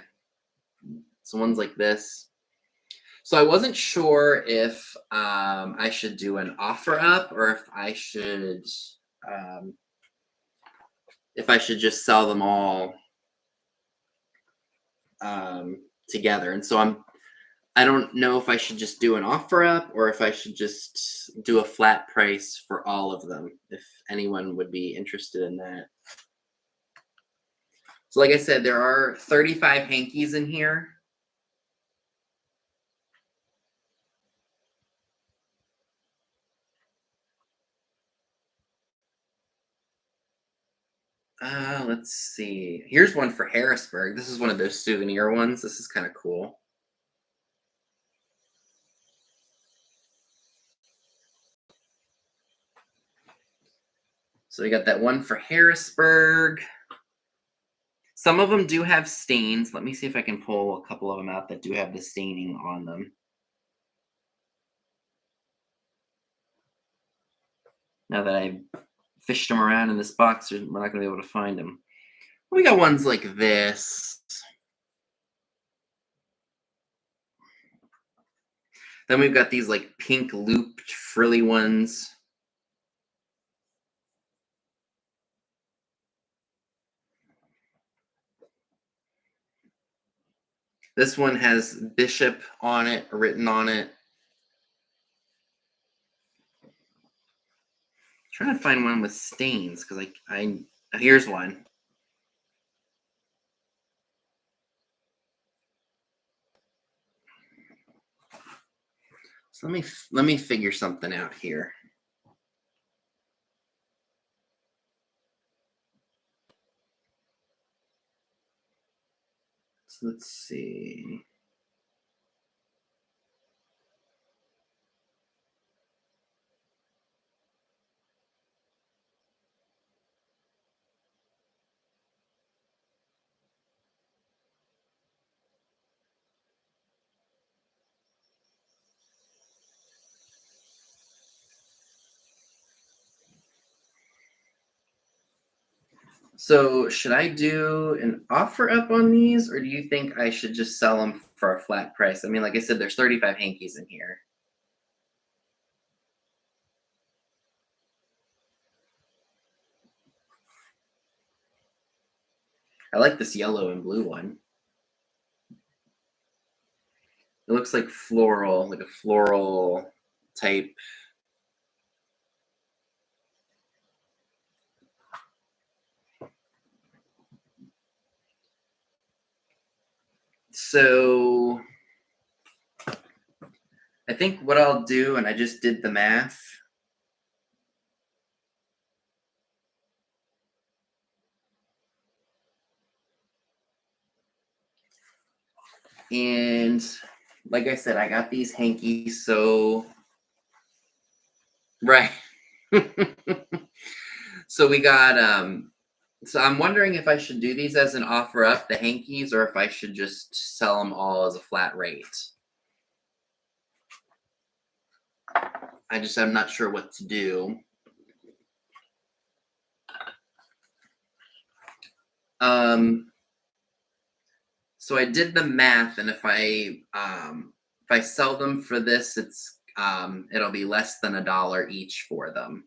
So one's like this. So I wasn't sure if I should do an offer up or if I should just sell them all together. And so I don't know if I should just do an offer up or if I should just do a flat price for all of them, if anyone would be interested in that. So like I said, there are 35 hankies in here. Let's see. Here's one for Harrisburg. This is one of those souvenir ones. This is kind of cool. So we got that one for Harrisburg. Some of them do have stains. Let me see if I can pull a couple of them out that do have the staining on them. Now that I've fished them around in this box. We're not going to be able to find them. We got ones like this. Then we've got these like pink looped frilly ones. This one has Bishop on it, written on it. Trying to find one with stains because I here's one. So let me figure something out here. So let's see. So should I do an offer up on these, or do you think I should just sell them for a flat price? I mean, like I said, there's 35 hankies in here. I like this yellow and blue one. It looks like floral, like a floral type. So I think what I'll do, and I just did the math. And like I said, I got these hankies, so right. So we got so I'm wondering if I should do these as an offer up, the hankies, or if I should just sell them all as a flat rate. I'm not sure what to do. So I did the math, and if I sell them for this, it'll be less than $1 each for them.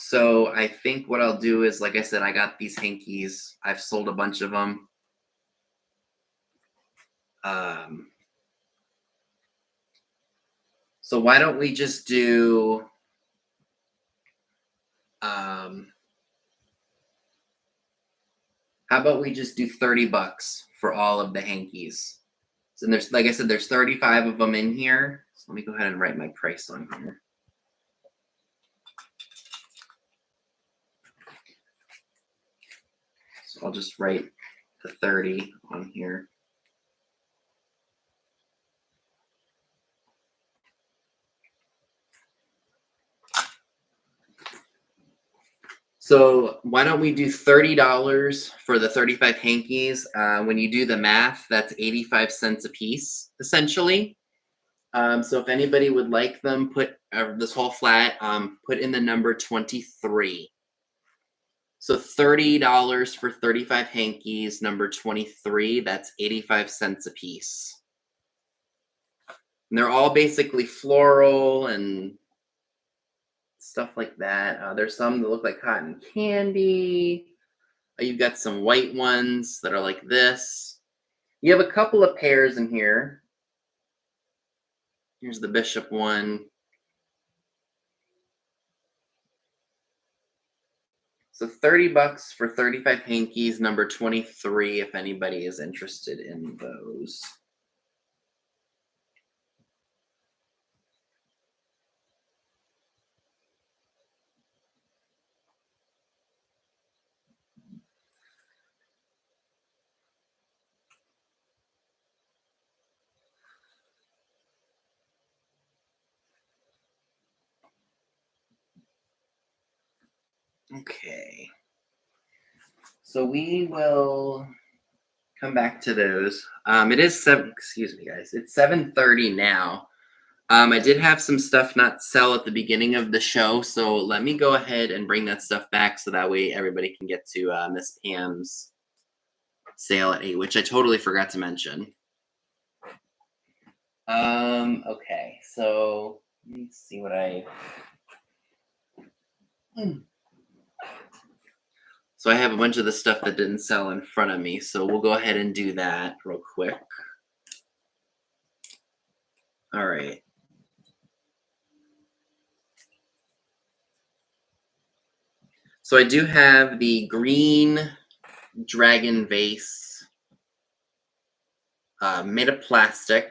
So I think what I'll do is, like I said, I got these hankies. I've sold a bunch of them. So why don't we just do how about we just do $30 for all of the hankies? So there's, like I said, there's 35 of them in here. So let me go ahead and write my price on here. So I'll just write the 30 on here. So why don't we do $30 for the 35 hankies? When you do the math, that's 85 cents a piece, essentially. So if anybody would like them, put this whole flat, put in the number 23. So $30 for 35 hankies, number 23, that's 85 cents a piece. And they're all basically floral and stuff like that. There's some that look like cotton candy. You've got some white ones that are like this. You have a couple of pairs in here. Here's the Bishop one. So $30 for 35 hankies, number 23, if anybody is interested in those. Okay. So we will come back to those. It is excuse me guys, it's 7:30 now. I did have some stuff not sell at the beginning of the show, so let me go ahead and bring that stuff back so that way everybody can get to Miss Pam's sale at 8, which I totally forgot to mention. Okay, so let me see what I. So I have a bunch of the stuff that didn't sell in front of me, so we'll go ahead and do that real quick. All right. So I do have the green dragon vase made of plastic.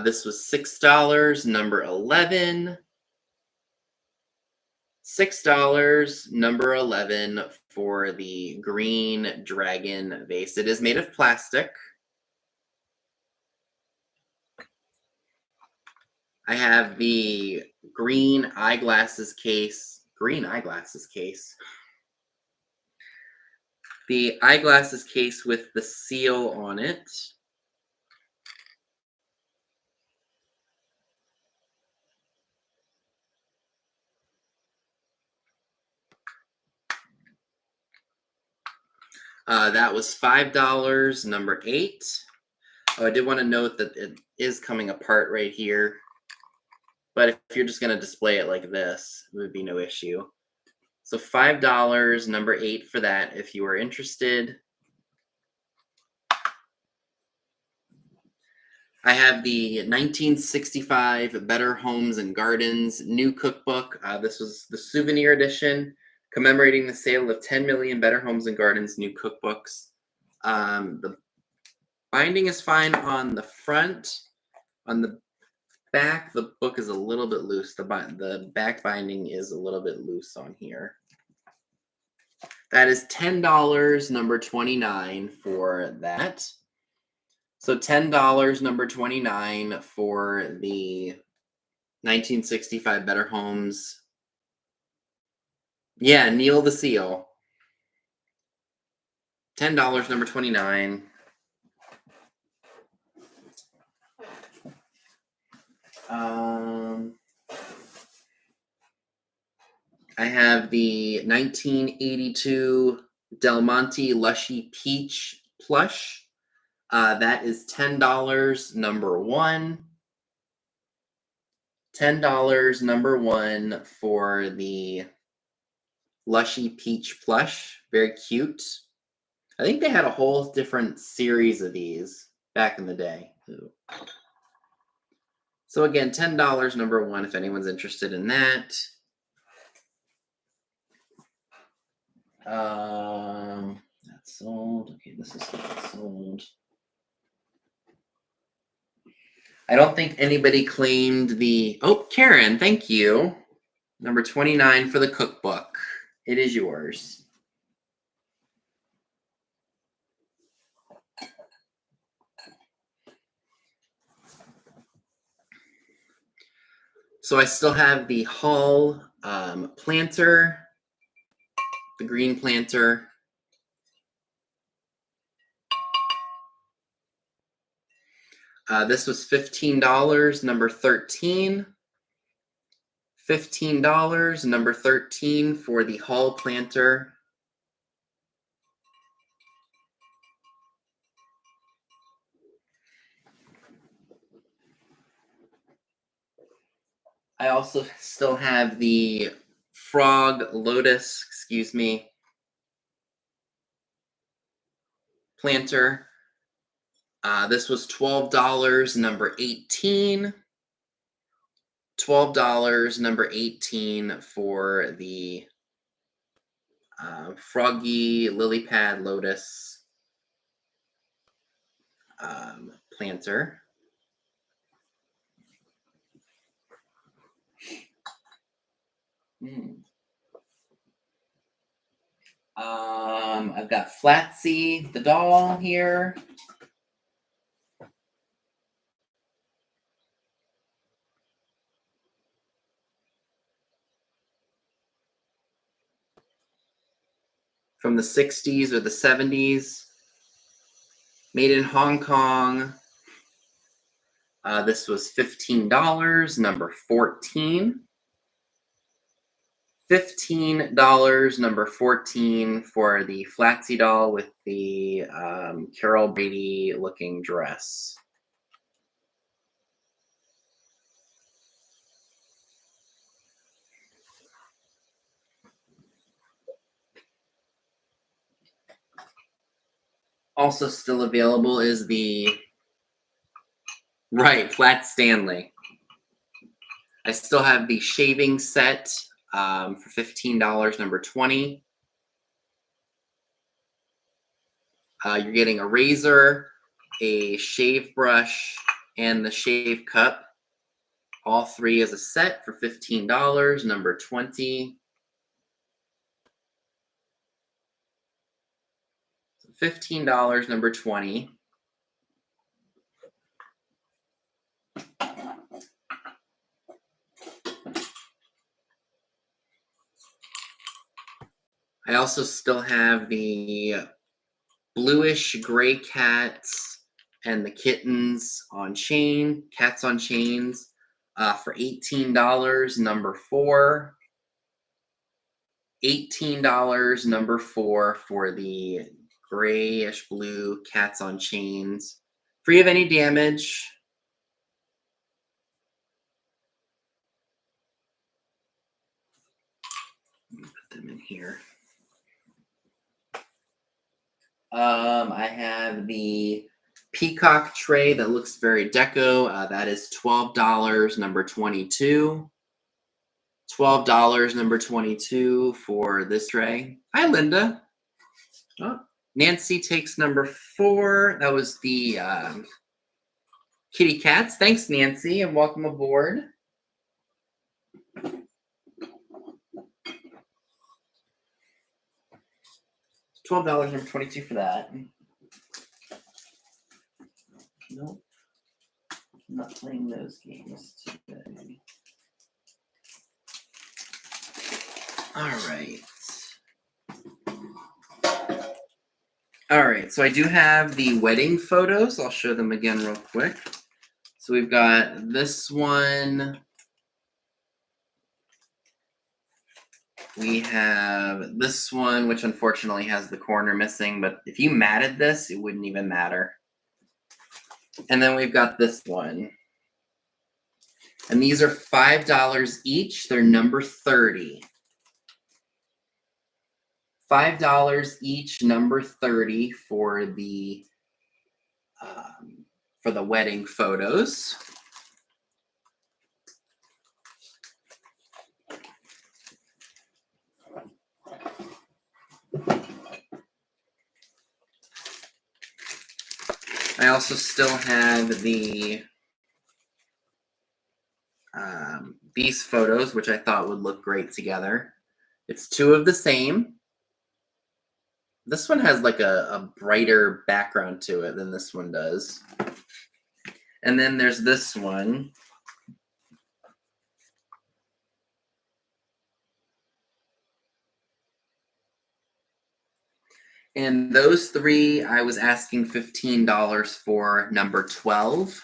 This was $6, number 11. $6, number 11 for the green dragon vase. It is made of plastic. I have the green eyeglasses case. Green eyeglasses case. The eyeglasses case with the seal on it. That was $5, number 8. Oh, I did want to note that it is coming apart right here. But if you're just going to display it like this, it would be no issue. So $5, number 8 for that if you are interested. I have the 1965 Better Homes and Gardens new cookbook. This was the souvenir edition commemorating the sale of 10 million Better Homes and Gardens new cookbooks. The binding is fine on the front. On the back, the book is a little bit loose. The back binding is a little bit loose on here. That is $10, number 29 for that. So $10, number 29 for the 1965 Better Homes. Yeah, Neil the Seal. $10, number 29. I have the 1982 Del Monte Lushy Peach plush. That is $10, number 1. $10, number 1 for the Lushy Peach plush. Very cute. I think they had a whole different series of these back in the day. Ooh. So again, $10, number 1, if anyone's interested in that. That's sold. Okay, this is not sold. I don't think anybody claimed the. Oh, Karen, thank you. Number 29 for the cookbook. It is yours. So I still have the Hall planter, the green planter. This was $15, number 13. $15, number 13 for the Hall planter. I also still have the Frog Lotus, planter. This was $12, number 18. $12, number 18 for the Froggy Lily Pad Lotus planter. I've got Flatsy the doll here. From the 60s or the 70s. Made in Hong Kong. This was $15, number 14. $15, number 14 for the Flatsy doll with the Carol Brady looking dress. Also still available is the Flat Stanley. I still have the shaving set for $15, number 20. You're getting a razor, a shave brush, and the shave cup. All three as a set for $15, number 20. So $15, number 20. I also still have the bluish gray cats and the kittens on chain, cats on chains, for $18, number 4. $18, number 4 for the grayish blue cats on chains. Free of any damage. Let me put them in here. I have the peacock tray that looks very deco. That is $12, number 22. $12, number 22 for this tray. Hi, Linda. Oh, Nancy takes number 4. That was the kitty cats. Thanks, Nancy, and welcome aboard. $12, number 22 for that. Nope. I'm not playing those games today. All right. All right, so I do have the wedding photos. I'll show them again real quick. So we've got this one. We have this one, which unfortunately has the corner missing, but if you matted this, it wouldn't even matter. And then we've got this one. And these are $5 each. They're number 30. $5 each, number 30 for the wedding photos. I also still have the these photos, which I thought would look great together. It's 2 of the same. This one has like a brighter background to it than this one does. And then there's this one. And those 3, I was asking $15 for number 12.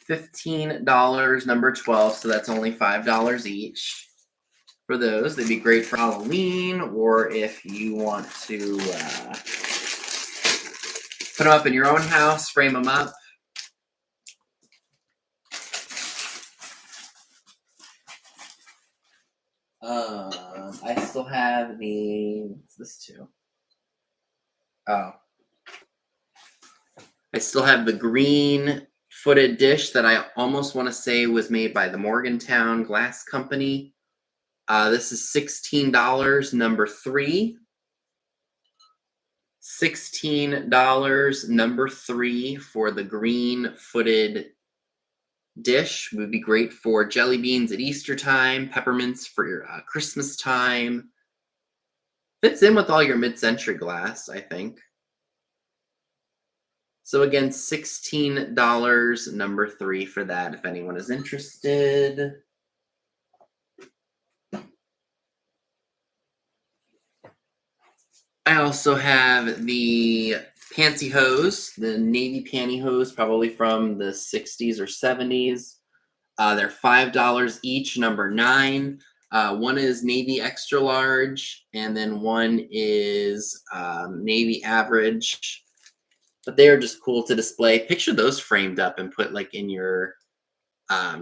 $15, number 12, so that's only $5 each for those. They'd be great for Halloween, or if you want to put them up in your own house, frame them up. I still have what's this too? Oh. I still have the green footed dish that I almost want to say was made by the Morgantown Glass Company. This is $16, number 3. $16, number 3 for the green footed dish. Would be great for jelly beans at Easter time, peppermints for your Christmas time. Fits in with all your mid-century glass, I think. So again, $16, number 3 for that, if anyone is interested. I also have the Pantyhose, the navy pantyhose, probably from the 60s or 70s. They're $5 each, number 9. One is navy extra large, and then one is navy average. But they are just cool to display. Picture those framed up and put like in your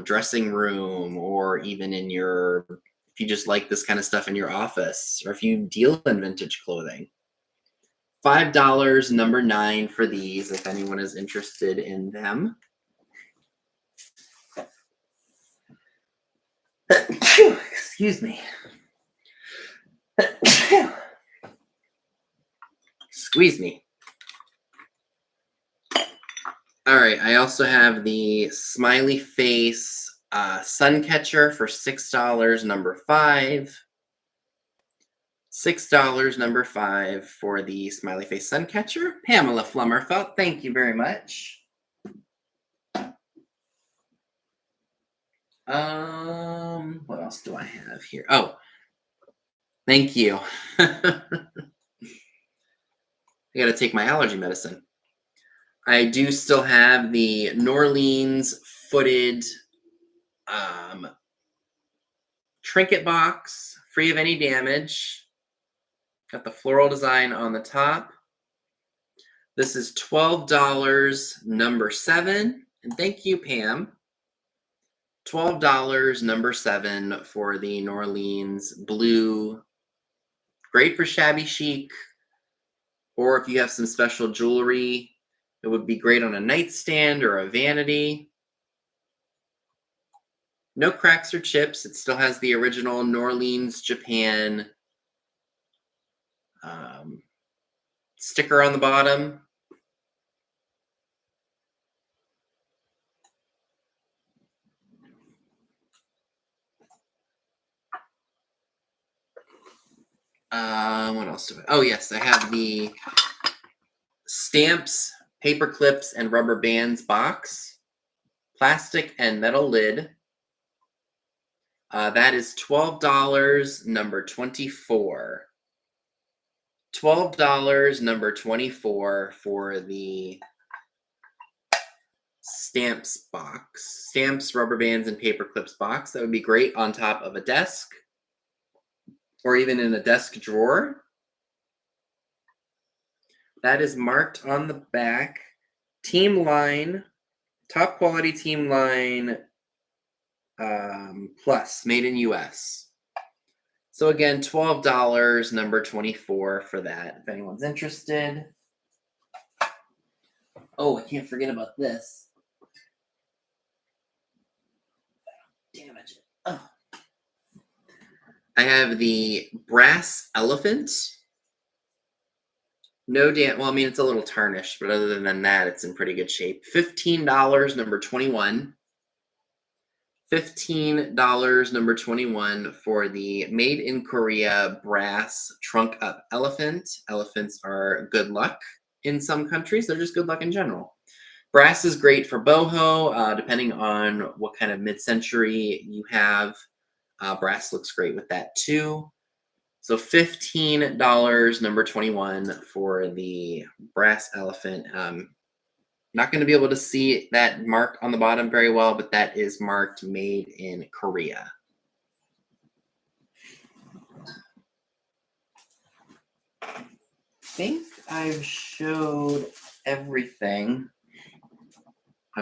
dressing room, or even in your, if you just like this kind of stuff in your office, or if you deal in vintage clothing. $5, number 9 for these, if anyone is interested in them. Excuse me. Squeeze me. All right, I also have the smiley face sun catcher for $6, number 5. $6, number 5 for the smiley face sun catcher. Pamela Flummerfelt, thank you very much. What else do I have here? Oh, thank you. I gotta take my allergy medicine. I do still have the Norleans footed trinket box, free of any damage. Got the floral design on the top. This is $12, number 7. And thank you, Pam. $12, number 7 for the Norleans blue. Great for shabby chic. Or if you have some special jewelry, it would be great on a nightstand or a vanity. No cracks or chips. It still has the original Norleans, Japan sticker on the bottom. What else do I? Oh yes, I have the stamps, paper clips, and rubber bands box, plastic and metal lid. That is $12, number 24. $12, number 24 for the stamps box. Stamps, rubber bands, and paper clips box. That would be great on top of a desk, or even in a desk drawer. That is marked on the back. Team line, top quality team line plus, made in US. So again, $12, number 24 for that, if anyone's interested. Oh, I can't forget about this. Damage it. Oh. I have the brass elephant. No well, I mean, it's a little tarnished, but other than that, it's in pretty good shape. $15, number 21. $15, number 21 for the made in Korea brass trunk up elephant. Elephants are good luck in some countries. They're just good luck in general. Brass is great for boho, depending on what kind of mid-century you have. Brass looks great with that too. So $15, number 21 for the brass elephant. Not going to be able to see that mark on the bottom very well, but that is marked made in Korea. I think I've showed everything.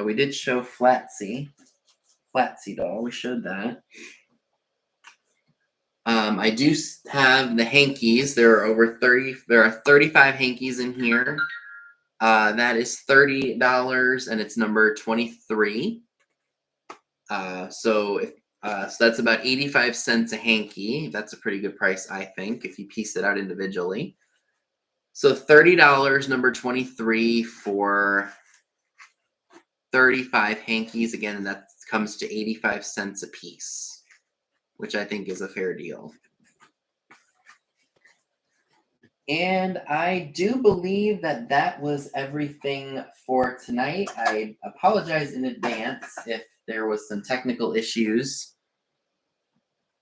We did show Flatsy doll. We showed that. I do have the hankies. There are 35 hankies in here. That is $30, and it's number 23. So that's about 85 cents a hanky. That's a pretty good price, I think, if you piece it out individually. So $30, number 23 for 35 hankies. Again, and that comes to 85 cents a piece, which I think is a fair deal. And I do believe that that was everything for tonight. I apologize in advance if there was some technical issues.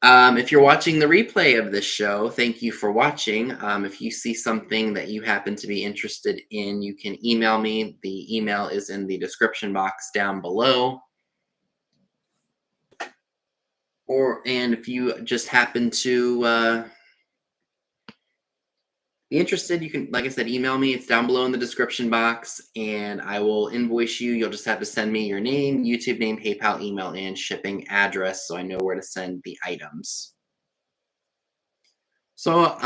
If you're watching the replay of this show, thank you for watching. If you see something that you happen to be interested in, you can email me. The email is in the description box down below. And if you just happen to be interested, you can, like I said, email me. It's down below in the description box, and I will invoice you. You'll just have to send me your name, YouTube name, PayPal, email, and shipping address so I know where to send the items. So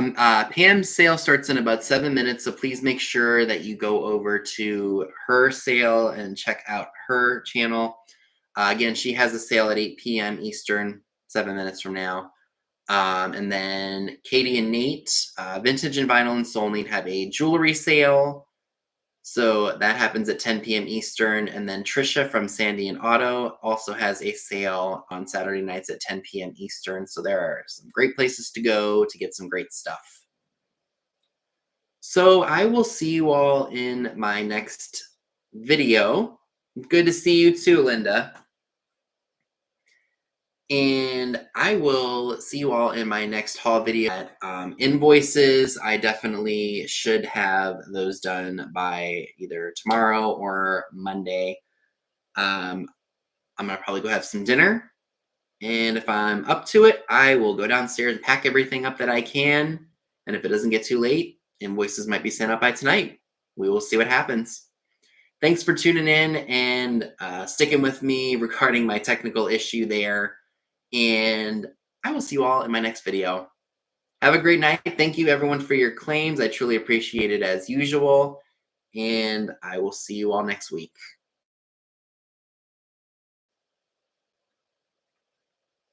Pam's sale starts in about 7 minutes, so please make sure that you go over to her sale and check out her channel. Again, she has a sale at 8 p.m. Eastern, 7 minutes from now. And then Katie and Nate, Vintage and Vinyl and Soul Need have a jewelry sale. So that happens at 10 p.m. Eastern. And then Trisha from Sandy and Auto also has a sale on Saturday nights at 10 p.m. Eastern. So there are some great places to go to get some great stuff. So I will see you all in my next video. Good to see you too, Linda. And I will see you all in my next haul video. Invoices, I definitely should have those done by either tomorrow or Monday. I'm going to probably go have some dinner. And if I'm up to it, I will go downstairs and pack everything up that I can. And if it doesn't get too late, invoices might be sent out by tonight. We will see what happens. Thanks for tuning in and sticking with me regarding my technical issue there. And I will see you all in my next video. Have a great night. Thank you, everyone, for your claims. I truly appreciate it as usual. And I will see you all next week.